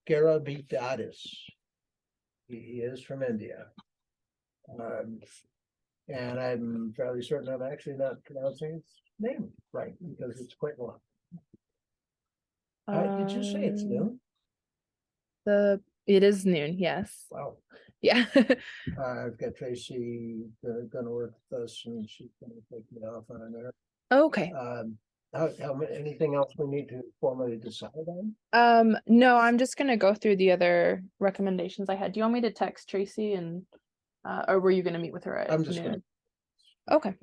Garabidadis. He is from India. And I'm fairly certain I'm actually not pronouncing his name right, because it's quite long. Did you say it's noon? It is noon, yes. Wow. Yeah. I've got Tracy gonna work with us, and she's gonna take me off on an air. Okay. Anything else we need to formally decide on? No, I'm just gonna go through the other recommendations I had. Do you want me to text Tracy and or were you gonna meet with her at I'm just noon? gonna. Okay.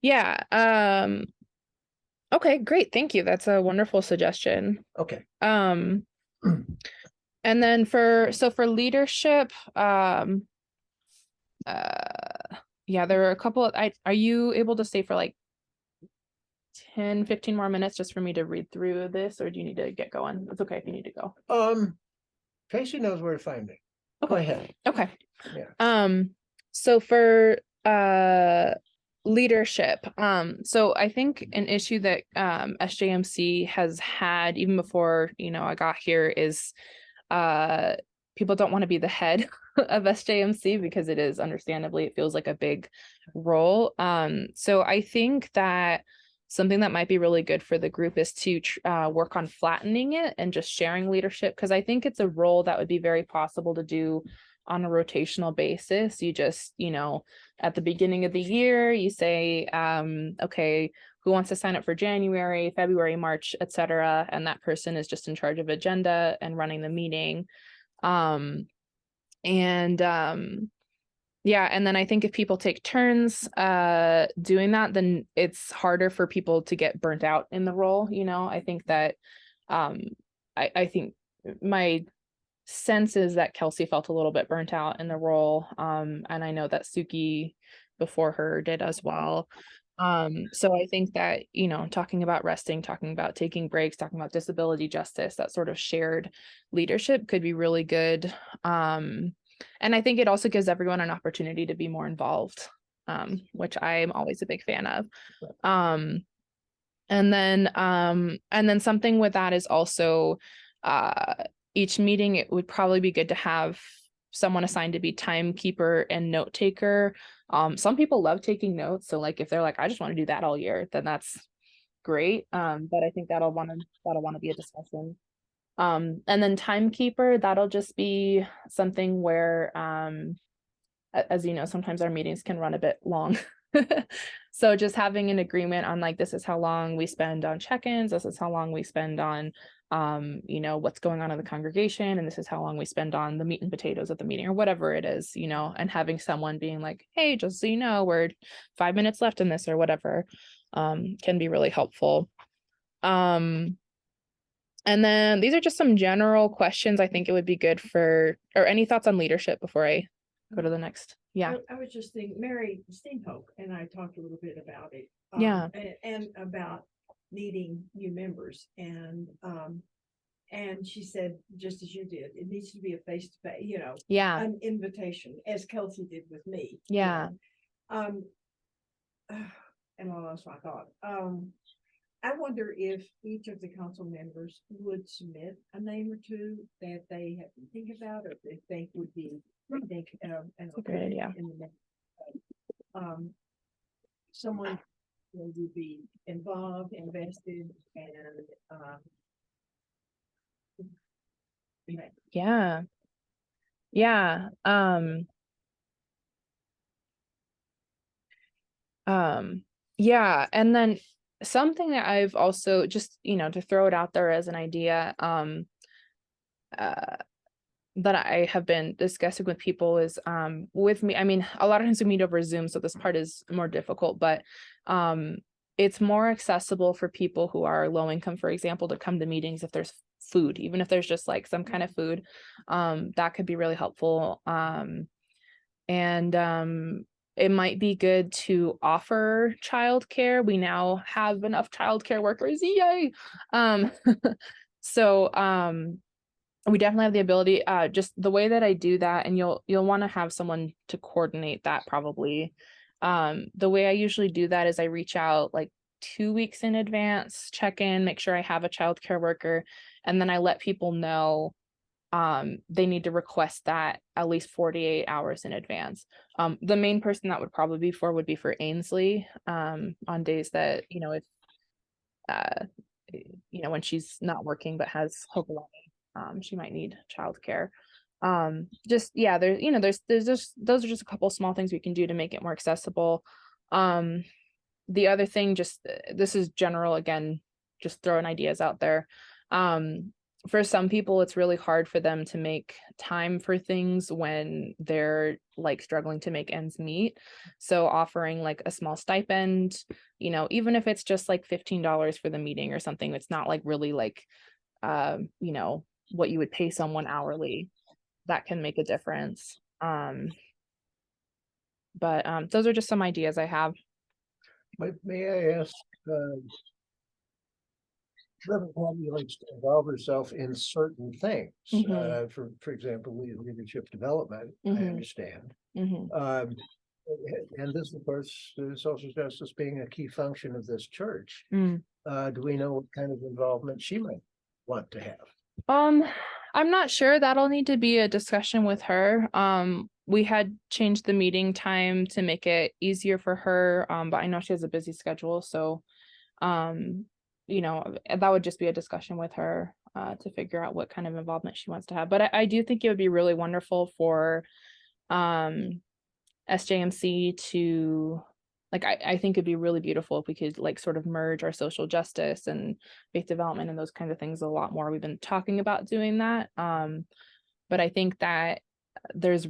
Yeah. Okay, great. Thank you. That's a wonderful suggestion. Okay. And then for leadership, yeah, there are a couple of, are you able to stay for like 10-15 more minutes just for me to read through this, or do you need to get going? It's okay if you need to go. Tracy knows where to find me. Okay. Go ahead. Okay. Yeah. So for leadership, so I think an issue that SJMC has had even before I got here is people don't want to be the head of SJMC, because it is, understandably, it feels like a big role. So I think that something that might be really good for the group is to work on flattening it and just sharing leadership, because I think it's a role that would be very possible to do on a rotational basis. You just, at the beginning of the year, you say, okay, who wants to sign up for January, February, March, etc. And that person is just in charge of agenda and running the meeting. Yeah, and then I think if people take turns doing that, then it's harder for people to get burnt out in the role. I think that I think my sense is that Kelsey felt a little bit burnt out in the role, and I know that Suki before her did as well. So I think that talking about resting, talking about taking breaks, talking about disability justice, that sort of shared leadership could be really good. And I think it also gives everyone an opportunity to be more involved, which I'm always a big fan of. And then something with that is also each meeting, it would probably be good to have someone assigned to be timekeeper and note taker. Some people love taking notes. So like if they're like, I just want to do that all year, then that's great. But I think that'll want to be a discussion. And then timekeeper, that'll just be something where as you know, sometimes our meetings can run a bit long. So just having an agreement on like, this is how long we spend on check-ins, this is how long we spend on what's going on in the congregation, and this is how long we spend on the meat and potatoes at the meeting or whatever it is, and having someone being like, hey, just so you know, we're 5 minutes left in this or whatever, can be really helpful. And then these are just some general questions I think it would be good for, or any thoughts on leadership before I go to the next. Yeah. I was just thinking, Mary Steenhope and I talked a little bit about it. Yeah. And about needing new members, and she said, just as you did, it needs to be a face-to-face, Yeah. an invitation, as Kelsey did with me. Yeah. And I lost my thought. I wonder if each of the council members would submit a name or two that they have to think about, or if they think would be, That's a great idea. in the next, someone who would be involved, invested, and Yeah. Yeah. Yeah. And then something that I've also just, to throw it out there as an idea, that I have been discussing with people is, with me, I mean, a lot of times we meet over Zoom, so this part is more difficult, but, it's more accessible for people who are low income, for example, to come to meetings if there's food, even if there's just like some kind of food, that could be really helpful. And it might be good to offer childcare. We now have enough childcare workers. Yay. So we definitely have the ability, just the way that I do that, and you'll want to have someone to coordinate that probably. The way I usually do that is I reach out like 2 weeks in advance, check in, make sure I have a childcare worker, and then I let people know they need to request that at least 48 hours in advance. The main person that would probably be for Ainsley, on days that, if when she's not working but has Hokalani, she might need childcare. Just yeah, there's just, those are just a couple small things we can do to make it more accessible. The other thing, just this is general again, just throwing ideas out there. For some people, it's really hard for them to make time for things when they're like struggling to make ends meet. So offering like a small stipend, even if it's just like $15 for the meeting or something, it's not like really like, what you would pay someone hourly, that can make a difference. But those are just some ideas I have. May I ask, Reverend Patty likes to involve herself in certain things. For example, leadership development, I understand. And this, of course, social justice being a key function of this church. Do we know what kind of involvement she might want to have? I'm not sure. That'll need to be a discussion with her. We had changed the meeting time to make it easier for her, but I know she has a busy schedule, so that would just be a discussion with her to figure out what kind of involvement she wants to have. But I do think it would be really wonderful for SJMC to, like, I think it'd be really beautiful if we could like sort of merge our social justice and faith development and those kinds of things a lot more. We've been talking about doing that. But I think that there's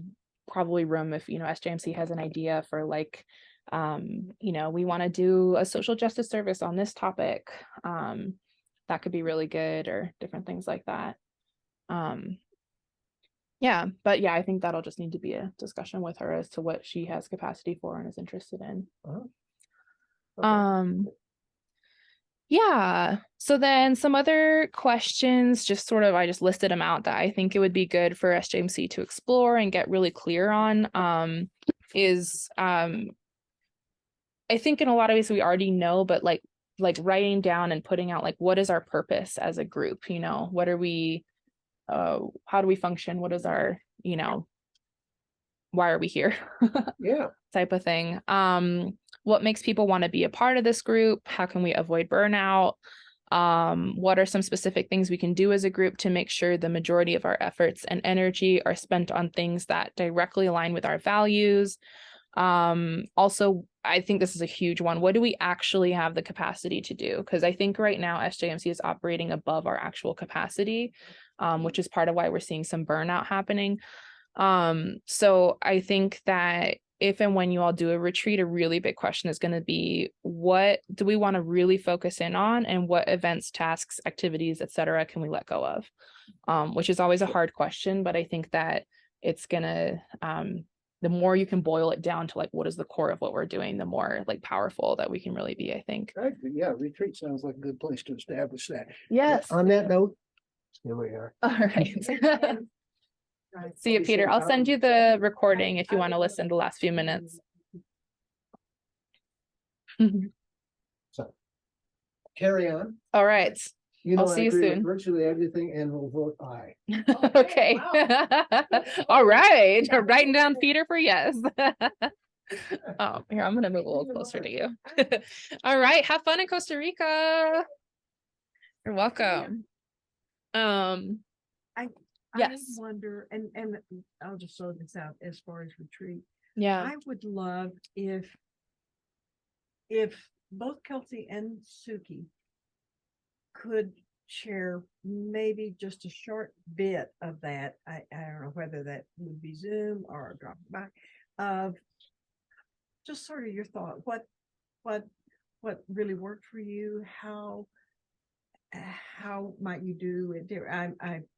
probably room if, SJMC has an idea for like, we want to do a social justice service on this topic. That could be really good, or different things like that. Yeah, but yeah, I think that'll just need to be a discussion with her as to what she has capacity for and is interested in. Okay. Yeah. So then some other questions, just sort of, I just listed them out that I think it would be good for SJMC to explore and get really clear on, is I think in a lot of ways we already know, but like writing down and putting out like, what is our purpose as a group? You know, what are we, how do we function? What is our, you know, why are we here? Yeah. Type of thing. What makes people want to be a part of this group? How can we avoid burnout? What are some specific things we can do as a group to make sure the majority of our efforts and energy are spent on things that directly align with our values? Also, I think this is a huge one. What do we actually have the capacity to do? Because I think right now SJMC is operating above our actual capacity, which is part of why we're seeing some burnout happening. So I think that if and when you all do a retreat, a really big question is going to be, what do we want to really focus in on, and what events, tasks, activities, etc. can we let go of? Which is always a hard question, but I think that it's gonna the more you can boil it down to like what is the core of what we're doing, the more like powerful that we can really be, I think. Yeah, retreat sounds like a good place to establish that. Yes. On that note, here we are. All right. See you, Peter. I'll send you the recording if you want to listen to the last few minutes. So carry on. All right. You know, I'll see you I agree with soon. virtually everything, and we'll vote aye. Okay. All right. Writing down Peter for yes. Oh, here, I'm gonna move a little closer to you. All right. Have fun in Costa Rica. You're welcome. Yes. I wonder, and I'll just throw this out as far as retreat. Yeah. I would love if both Kelsey and Suki could share maybe just a short bit of that. I don't know whether that would be Zoom or drop by, of just sort of your thought. What really worked for you? How might you do it?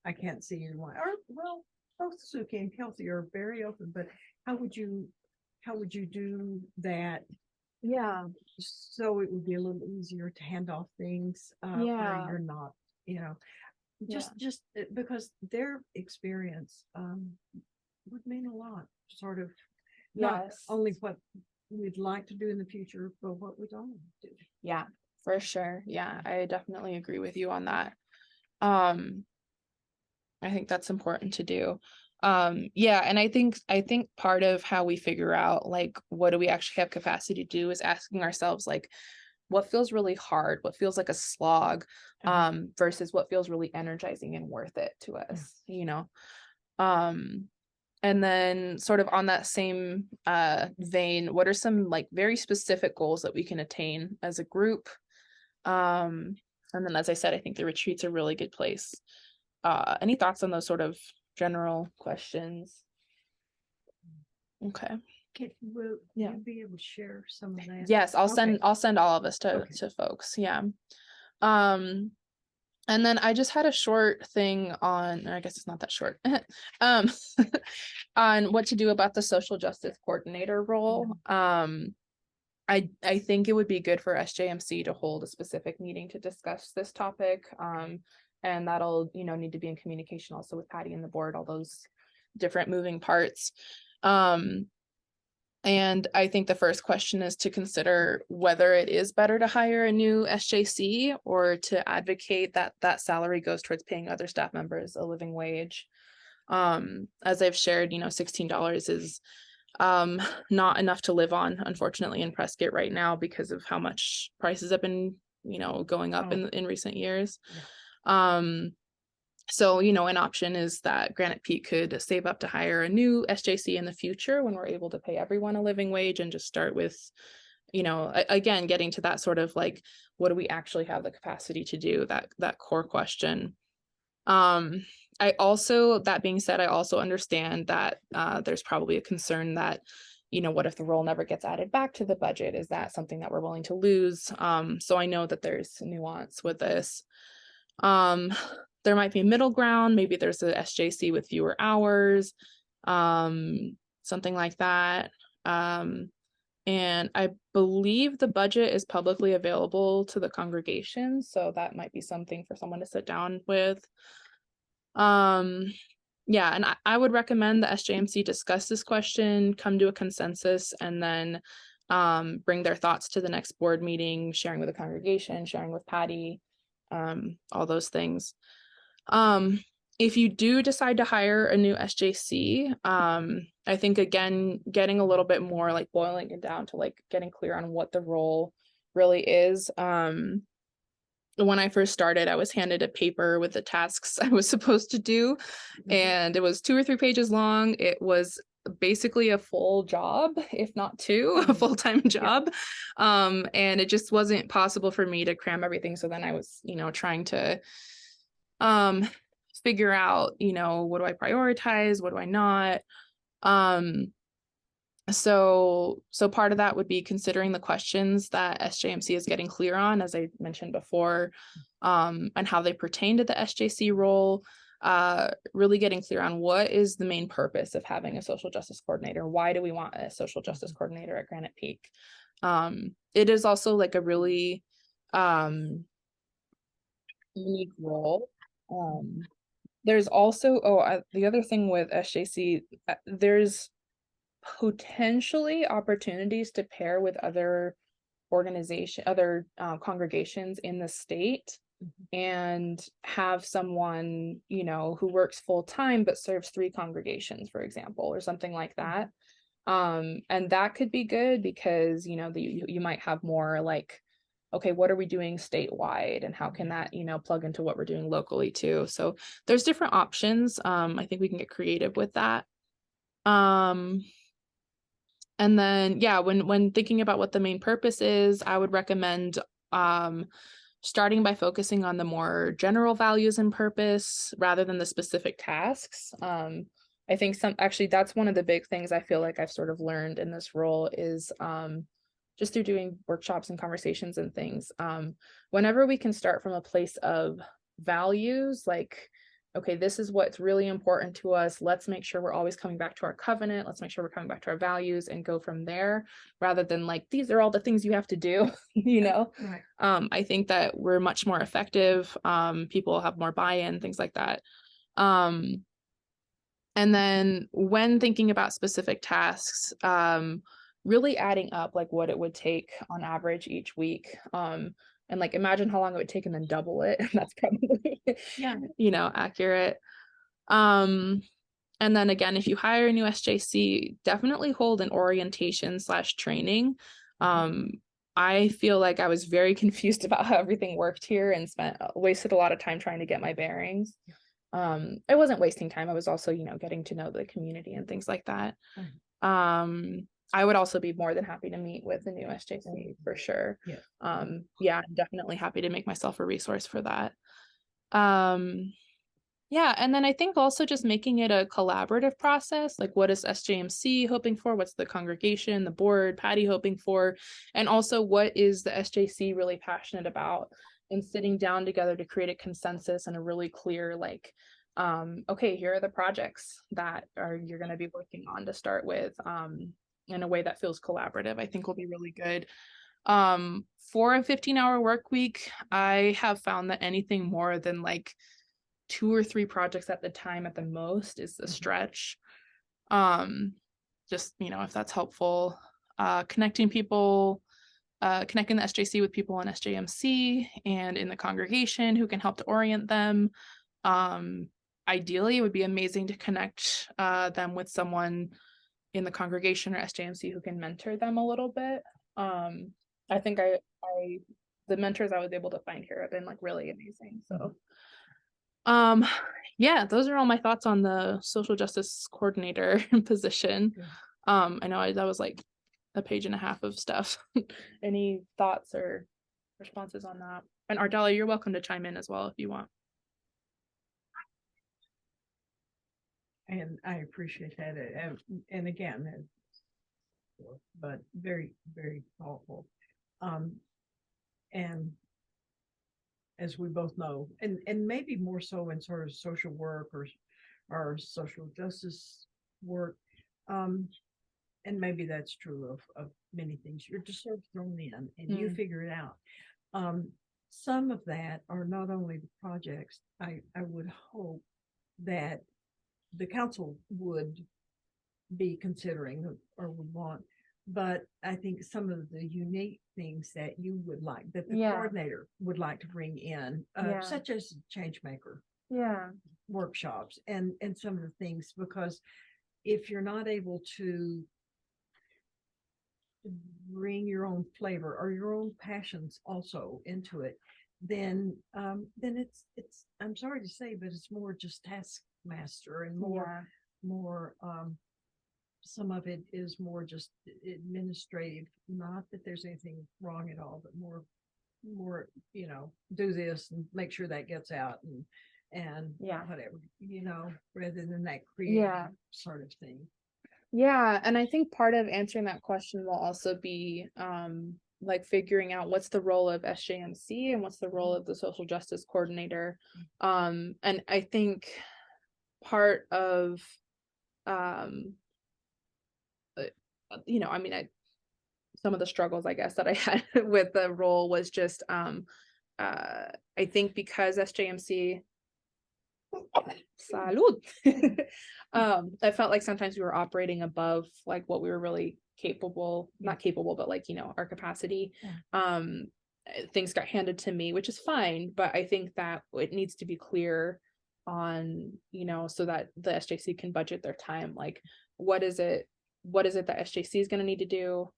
I can't see anyone. Or well, both Suki and Kelsey are very open, but how would you do that? Yeah. So it would be a little easier to hand off things where you're not, just because their experience would mean a lot, sort of, not only what we'd like to do in the future, but what we don't do. Yeah, for sure. Yeah, I definitely agree with you on that. I think that's important to do. Yeah, and I think part of how we figure out like what do we actually have capacity to do is asking ourselves like what feels really hard, what feels like a slog, versus what feels really energizing and worth it to us, you know. And then sort of on that same vein, what are some like very specific goals that we can attain as a group? And then, as I said, I think the retreat's a really good place. Any thoughts on those sort of general questions? Okay. Will you be able to share some of that? Yes, I'll send all of us to folks. Yeah. And then I just had a short thing on, or I guess it's not that short, on what to do about the social justice coordinator role. I think it would be good for SJMC to hold a specific meeting to discuss this topic. And that'll, need to be in communication also with Patty and the board, all those different moving parts. And I think the first question is to consider whether it is better to hire a new SJC or to advocate that that salary goes towards paying other staff members a living wage. As I've shared, $16 is not enough to live on, unfortunately, in Prescott right now because of how much prices have been, going up in recent years. So, an option is that Granite Peak could save up to hire a new SJC in the future when we're able to pay everyone a living wage and just start with, again, getting to that sort of like, what do we actually have the capacity to do, that core question. That being said, I also understand that there's probably a concern that, what if the role never gets added back to the budget? Is that something that we're willing to lose? So I know that there's nuance with this. There might be a middle ground. Maybe there's a SJC with fewer hours, something like that. And I believe the budget is publicly available to the congregation, so that might be something for someone to sit down with. Yeah, and I would recommend the SJMC discuss this question, come to a consensus, and then bring their thoughts to the next board meeting, sharing with the congregation, sharing with Patty, all those things. If you do decide to hire a new SJC, I think, again, getting a little bit more, like boiling it down to like getting clear on what the role really is. When I first started, I was handed a paper with the tasks I was supposed to do, and it was 2 or 3 pages long. It was basically a full job, if not 2, a full-time job. And it just wasn't possible for me to cram everything. So then I was, trying to figure out, what do I prioritize? What do I not? So part of that would be considering the questions that SJMC is getting clear on, as I mentioned before, and how they pertain to the SJC role, really getting clear on what is the main purpose of having a social justice coordinator. Why do we want a social justice coordinator at Granite Peak? It is also like a really unique role. There's also, the other thing with SJC, there's potentially opportunities to pair with other congregations in the state, and have someone, who works full time but serves 3 congregations, for example, or something like that. And that could be good because, you might have more like, okay, what are we doing statewide, and how can that, plug into what we're doing locally too? So there's different options. I think we can get creative with that. And then, yeah, when thinking about what the main purpose is, I would recommend starting by focusing on the more general values and purpose rather than the specific tasks. I think that's one of the big things I feel like I've sort of learned in this role is just through doing workshops and conversations and things. Whenever we can start from a place of values, like, okay, this is what's really important to us. Let's make sure we're always coming back to our covenant. Let's make sure we're coming back to our values and go from there, rather than like, these are all the things you have to do, Right. I think that we're much more effective. People have more buy-in, things like that. And then when thinking about specific tasks, really adding up like what it would take on average each week. And like imagine how long it would take and then double it. That's probably accurate. And then again, if you hire a new SJC, definitely hold an orientation/training. I feel like I was very confused about how everything worked here and wasted a lot of time trying to get my bearings. I wasn't wasting time. I was also, getting to know the community and things like that. I would also be more than happy to meet with the new SJC for sure. Yeah. Yeah, I'm definitely happy to make myself a resource for that. Yeah, and then I think also just making it a collaborative process. Like, what is SJMC hoping for? What's the congregation, the board, Patty hoping for? And also, what is the SJC really passionate about? And sitting down together to create a consensus and a really clear, like, okay, here are the projects that you're going to be working on to start with, in a way that feels collaborative, I think will be really good. For a 15-hour work week, I have found that anything more than like 2 or 3 projects at the time at the most is a stretch. Just, if that's helpful. Connecting the SJC with people in SJMC and in the congregation who can help to orient them. Ideally, it would be amazing to connect them with someone in the congregation or SJMC who can mentor them a little bit. I think the mentors I was able to find here have been like really amazing. So yeah, those are all my thoughts on the social justice coordinator position. I know that was like a page and a half of stuff. Any thoughts or responses on that? And Ardella, you're welcome to chime in as well if you want. And I appreciate that. And again, but very, very thoughtful. And as we both know, and maybe more so in sort of social work or social justice work, and maybe that's true of many things. You're just sort of thrown in and you Mm. figure it out. Some of that are not only the projects. I would hope that the council would be considering or would want, but I think some of the unique things that you would like, that the Yeah. coordinator would like to bring in, Yeah. such as change maker Yeah. workshops and some of the things, because if you're not able to bring your own flavor or your own passions also into it, then it's I'm sorry to say, but it's more just taskmaster and more some of it is more just administrative. Not that there's anything wrong at all, but more do this and make sure that gets out and whatever, rather than that creative sort of thing. Yeah, and I think part of answering that question will also be like figuring out what's the role of SJMC and what's the role of the social justice coordinator. And I think part of some of the struggles, I guess, that I had with the role was just I think because SJMC salud I felt like sometimes we were operating above like what we were really capable, not capable, but like, our capacity. Things got handed to me, which is fine, but I think that it needs to be clear on, so that the SJC can budget their time. Like, what is it that SJC is going to need to do?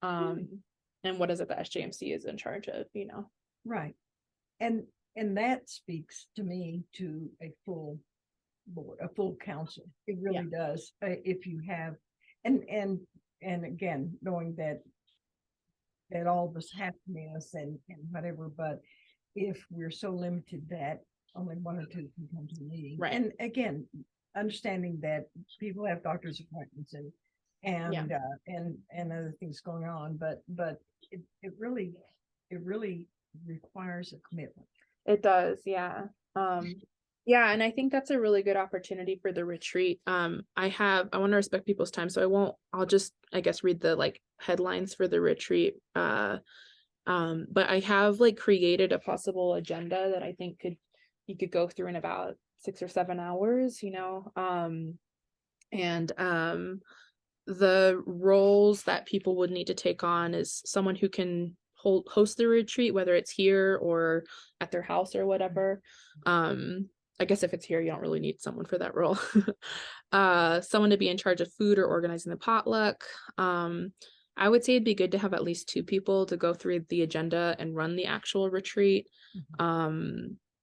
And what is it that SJMC is in charge of, Right. And that speaks to me to a full board, a full council. It really does. If you have, and again, knowing that all of us have this and whatever, but if we're so limited that only one or two can come to the meeting, right? And again, understanding that people have doctor's appointments and other things going on, but it really requires a commitment. It does, yeah. Yeah, and I think that's a really good opportunity for the retreat. I want to respect people's time, so I'll just, I guess, read the like headlines for the retreat. But I have like created a possible agenda that I think you could go through in about 6 or 7 hours, and the roles that people would need to take on is someone who can host the retreat, whether it's here or at their house or whatever. I guess if it's here, you don't really need someone for that role. Someone to be in charge of food or organizing the potluck. I would say it'd be good to have at least 2 people to go through the agenda and run the actual retreat.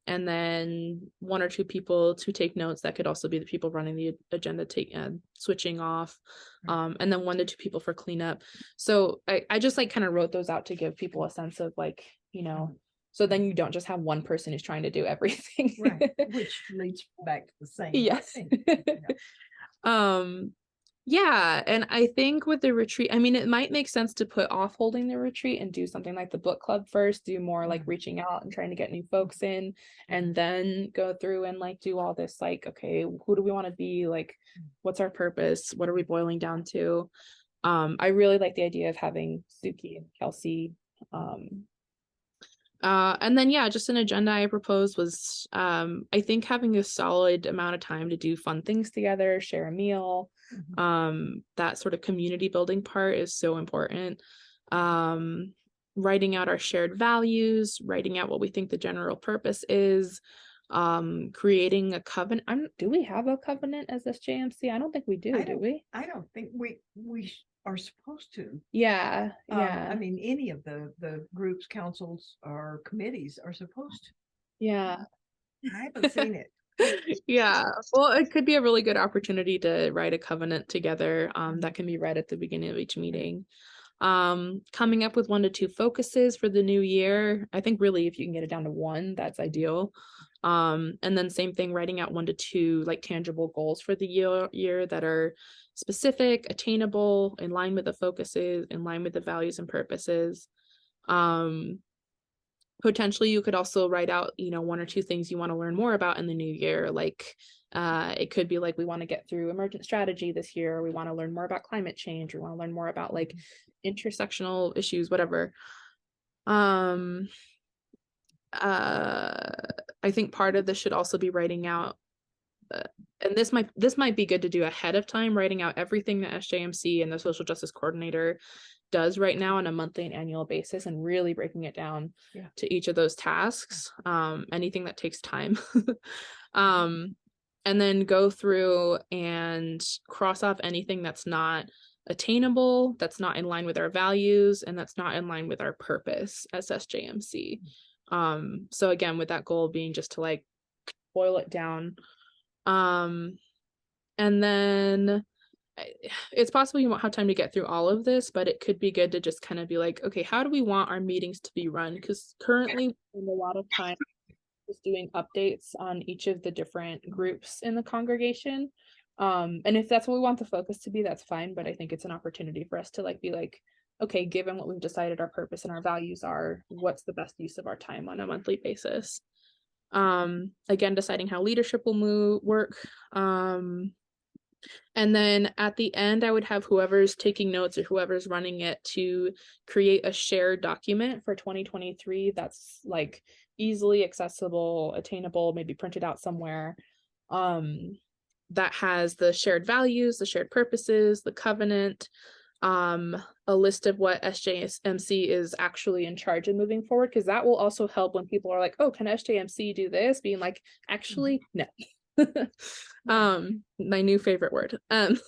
And then 1 or 2 people to take notes. That could also be the people running the agenda, switching off. And then 1 to 2 people for cleanup. So I just like kind of wrote those out to give people a sense of like, so then you don't just have one person who's trying to do everything. Right. Which leads back to the same yes. thing. Yeah, and I think with the retreat, I mean, it might make sense to put off holding the retreat and do something like the book club first, do more like reaching out and trying to get new folks in, and then go through and like do all this, like, okay, who do we want to be? Like, what's our purpose? What are we boiling down to? I really like the idea of having Suki and Kelsey. And then, just an agenda I proposed was, I think having a solid amount of time to do fun things together, share a meal, that sort of community building part is so important. Writing out our shared values, writing out what we think the general purpose is, creating a covenant. Do we have a covenant as SJMC? I don't think we do. Do we? I don't think we are supposed to. Yeah. I mean, any of the groups, councils, or committees are supposed to. Yeah. I haven't seen it. Yeah. Well, it could be a really good opportunity to write a covenant together, that can be read at the beginning of each meeting. Coming up with 1 to 2 focuses for the new year. I think really if you can get it down to 1, that's ideal. And then same thing, writing out 1 to 2 like tangible goals for the year that are specific, attainable, in line with the focuses, in line with the values and purposes. Potentially you could also write out, 1 or 2 things you want to learn more about in the new year, like It could be like, we want to get through emergent strategy this year, or we want to learn more about climate change, or we want to learn more about like intersectional issues, whatever. I think part of this should also be writing out, and this might be good to do ahead of time, writing out everything that SJMC and the social justice coordinator does right now on a monthly and annual basis, and really breaking it down to each of those tasks, anything that takes time. And then go through and cross off anything that's not attainable, that's not in line with our values, and that's not in line with our purpose as SJMC. So again, with that goal being just to like boil it down. And then it's possible you won't have time to get through all of this, but it could be good to just kind of be like, okay, how do we want our meetings to be run? Because currently we spend a lot of time just doing updates on each of the different groups in the congregation. And if that's what we want the focus to be, that's fine. But I think it's an opportunity for us to like be like, okay, given what we've decided our purpose and our values are, what's the best use of our time on a monthly basis? Again, deciding how leadership will work. And then at the end, I would have whoever's taking notes or whoever's running it to create a shared document for 2023 that's like easily accessible, attainable, maybe printed out somewhere, that has the shared values, the shared purposes, the covenant, a list of what SJMC is actually in charge of moving forward, because that will also help when people are like, oh, can SJMC do this? Being like, actually, no. My new favorite word. And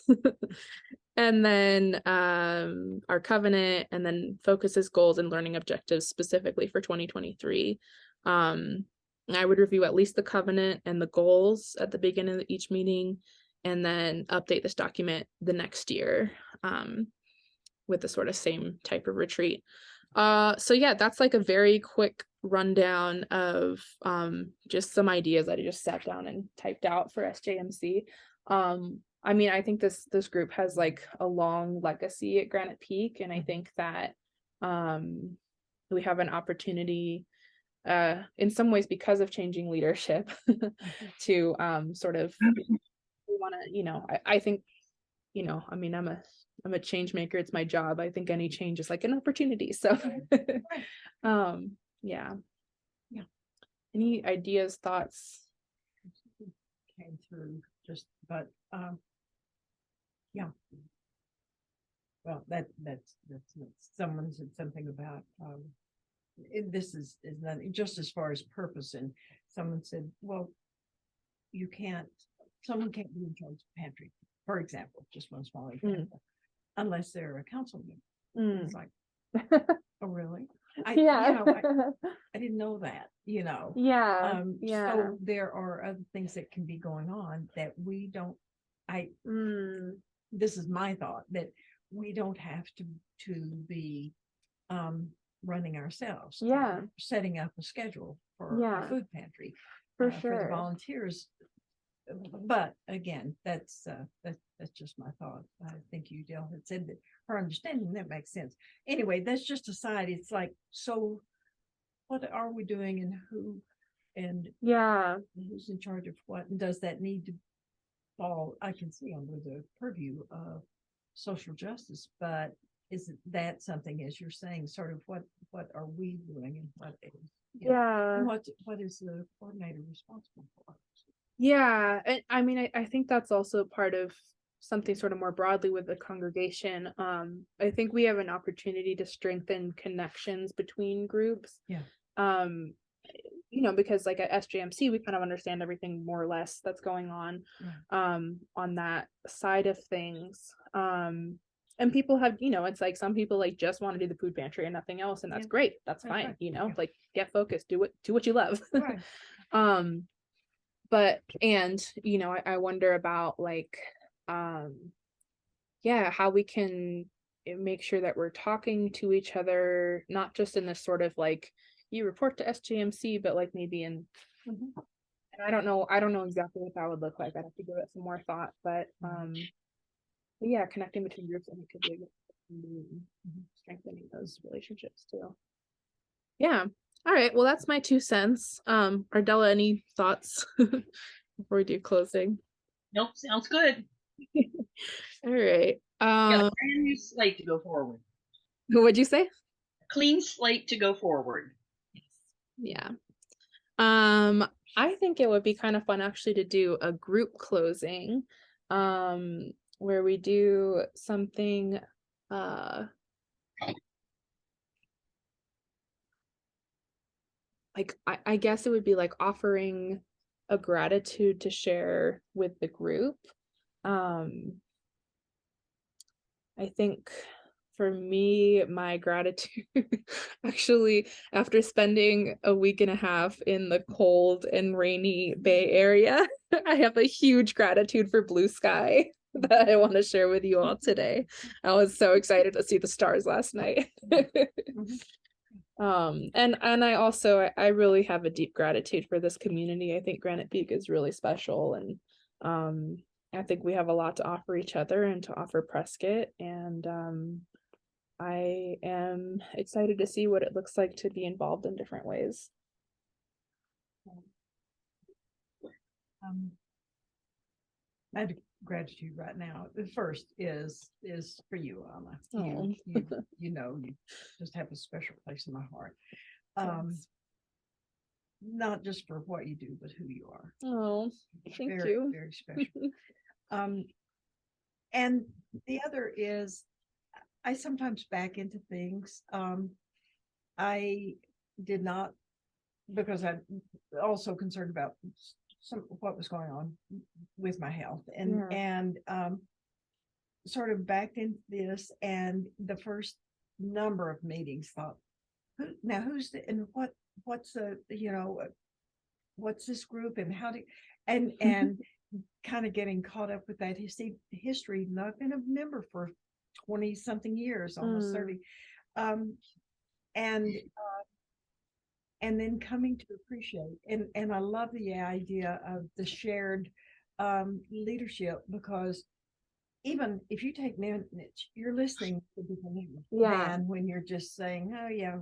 then our covenant, and then focuses, goals, and learning objectives specifically for 2023. I would review at least the covenant and the goals at the beginning of each meeting, and then update this document the next year with the sort of same type of retreat. So yeah, that's like a very quick rundown of just some ideas that I just sat down and typed out for SJMC. I mean, I think this group has like a long legacy at Granite Peak, and I think that we have an opportunity in some ways, because of changing leadership, to sort of, we want to, you know, I think, you know, I mean, I'm a change maker. It's my job. I think any change is like an opportunity. So yeah. Any ideas, thoughts? Came through just, but yeah. Well, that's someone said something about this is not just as far as purpose, and someone said, well, someone can't be in charge of the pantry, for example, just one small example, unless they're a council member. It's like, oh really? I didn't know that, you know. So there are other things that can be going on that we don't, this is my thought, that we don't have to be running ourselves. Setting up a schedule for a food pantry for the volunteers. But again, that's just my thought. I think Dale had said that her understanding, that makes sense. Anyway, that's just aside. It's like, so what are we doing, and who, and who's in charge of what, and does that need to fall, I can see, under the purview of social justice, but isn't that something, as you're saying, sort of what are we doing, and what is, and what is the coordinator responsible for? And I mean, I think that's also part of something sort of more broadly with the congregation. I think we have an opportunity to strengthen connections between groups. You know, because like at SJMC, we kind of understand everything more or less that's going on that side of things. And people have, you know, it's like some people like just want to do the food pantry and nothing else, and that's great. That's fine. Right. You know, like get focused, do what you love. Right. But, and, you know, I wonder about like, how we can make sure that we're talking to each other, not just in this sort of like, you report to SJMC, but like maybe in, and I don't know exactly what that would look like. I'd have to give it some more thought, but yeah, connecting between groups, I think could be a good, strengthening those relationships too. Yeah. All right. Well, that's my 2 cents. Ardella, any thoughts? before we do closing? Nope, sounds good. All right. Got a brand new slate to go forward. What'd you say? Clean slate to go forward. Yeah. I think it would be kind of fun actually to do a group closing, where we do something, like I guess it would be like offering a gratitude to share with the group. I think for me, my gratitude actually, after spending a week and a half in the cold and rainy Bay Area, I have a huge gratitude for blue sky that I want to share with you all today. I was so excited to see the stars last night. And I also I really have a deep gratitude for this community. I think Granite Peak is really special, and I think we have a lot to offer each other and to offer Prescott, and I am excited to see what it looks like to be involved in different ways. I have gratitude right now. The first is for you, Alma. Oh. You know, you just have a special place in my heart. Not just for what you do, but who you are. Oh, thank very, you. Very special. And the other is, I sometimes back into things. I did not, because I'm also concerned about what was going on with my health, and sort of backed into this, and the first number of meetings thought, who's the, and what's the, what's this group, and how do, and kind of getting caught up with that history. And I've been a member for 20 something years, almost 30. And then coming to appreciate, and I love the idea of the shared leadership, because even if you take minutes, you're listening to different than when you're just saying, oh yeah,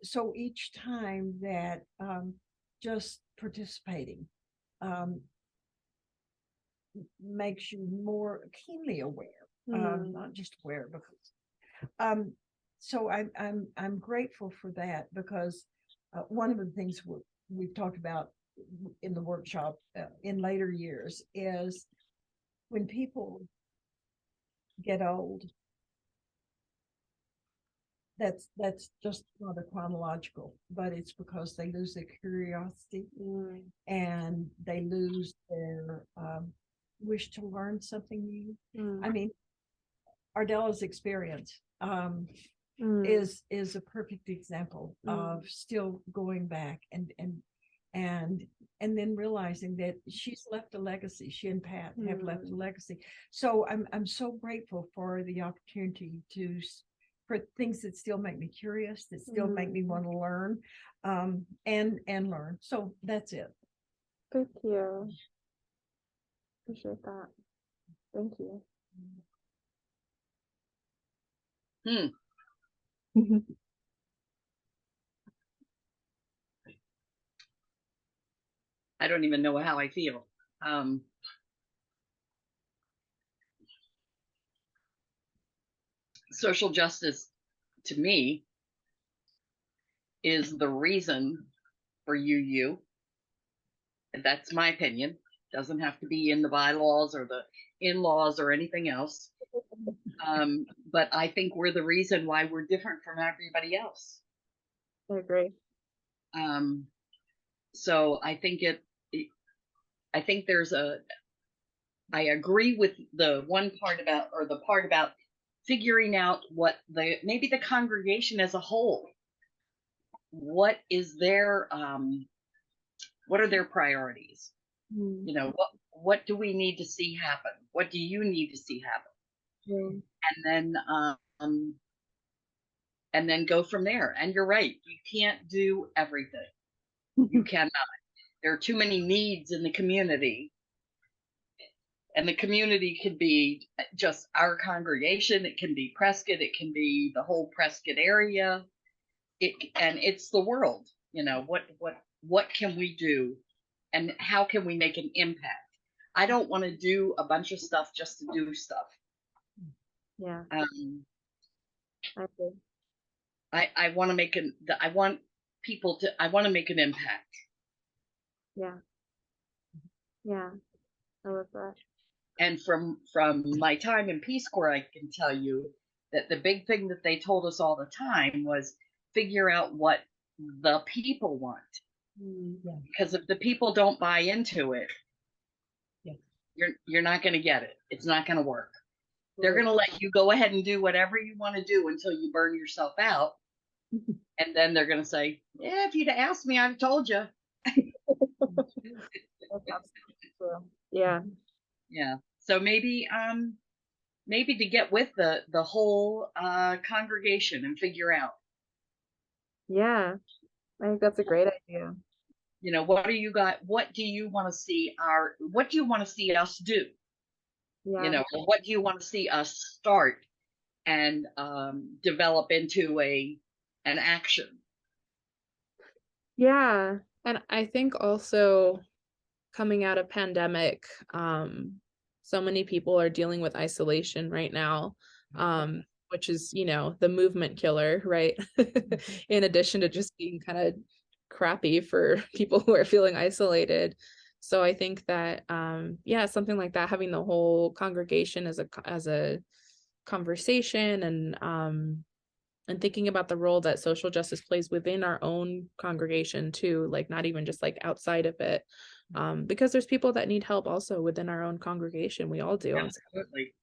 so each time that just participating makes you more keenly aware, not just aware, because so I'm grateful for that, because one of the things we've talked about in the workshop in later years is when people get old, that's just not a chronological, but it's because they lose their curiosity and they lose their wish to learn something new. I mean, Ardella's experience is a perfect example of still going back and then realizing that she's left a legacy. She and Pat have left a legacy. So I'm so grateful for the opportunity for things that still make me curious, that still make me want to learn, and learn. So that's it. Thank you. Appreciate that. Thank you. I don't even know how I feel. Social justice, to me, is the reason for UU. And that's my opinion. Doesn't have to be in the bylaws or the in-laws or anything else. But I think we're the reason why we're different from everybody else. I agree. So I think I think I agree with the one part about, or the part about figuring out what maybe the congregation as a whole, what is their, what are their priorities? What do we need to see happen? What do you need to see happen? And then go from there. And you're right, you can't do everything. You cannot. There are too many needs in the community. And the community could be just our congregation. It can be Prescott. It can be the whole Prescott area. And it's the world. What can we do and how can we make an impact? I don't want to do a bunch of stuff just to do stuff. Yeah. I see. I want to make I want people to, I want to make an impact. Yeah. Yeah. I love that. And from my time in Peace Corps, I can tell you that the big thing that they told us all the time was figure out what the people want. Yeah. Because if the people don't buy into it, Yeah. you're not going to get it. It's not going to work. They're going to let you go ahead and do whatever you want to do until you burn yourself out. And then they're going to say, yeah, if you'd asked me, I'd have told you. That's absolutely true. Yeah. Yeah. So maybe to get with the whole congregation and figure out, Yeah. I think that's a great idea. you know, what do you want to see us do? Yeah. You know, or what do you want to see us start and develop into an action? Yeah. And I think also coming out of pandemic, so many people are dealing with isolation right now, which is, you know, the movement killer, right? In addition to just being kind of crappy for people who are feeling isolated. So I think that, yeah, something like that, having the whole congregation as a conversation and thinking about the role that social justice plays within our own congregation too, like not even just like outside of it, because there's people that need help also within our own congregation. We all do. Absolutely.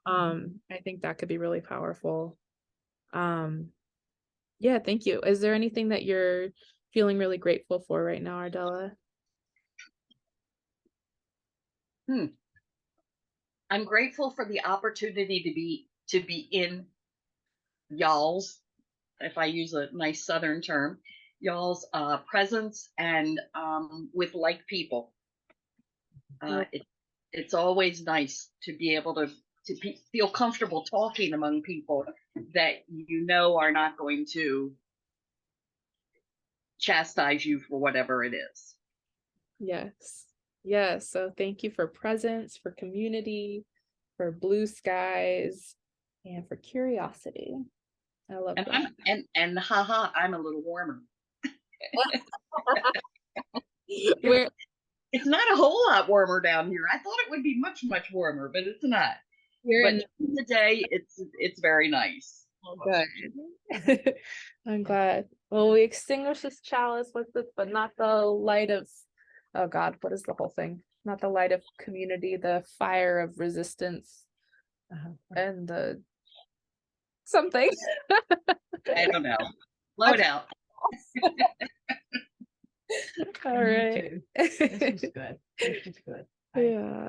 I think that could be really powerful. Yeah, thank you. Is there anything that you're feeling really grateful for right now, Ardella? I'm grateful for the opportunity to be in y'all's, if I use a nice Southern term, y'all's presence and with like people. It's always nice to be able to feel comfortable talking among people that you know are not going to chastise you for whatever it is. Yes. Yes. So thank you for presence, for community, for blue skies, and for curiosity. I love that. And haha, I'm a little warmer. We're It's not a whole lot warmer down here. I thought it would be much, much warmer, but it's not. here But in today it's very nice. good. I'm glad. Well, we extinguish this chalice with it, but not the light of, oh God, what is the whole thing? Not the light of community, the fire of resistance, and the something. I don't know. Blow it out. All right. This is good. This is good. Yeah.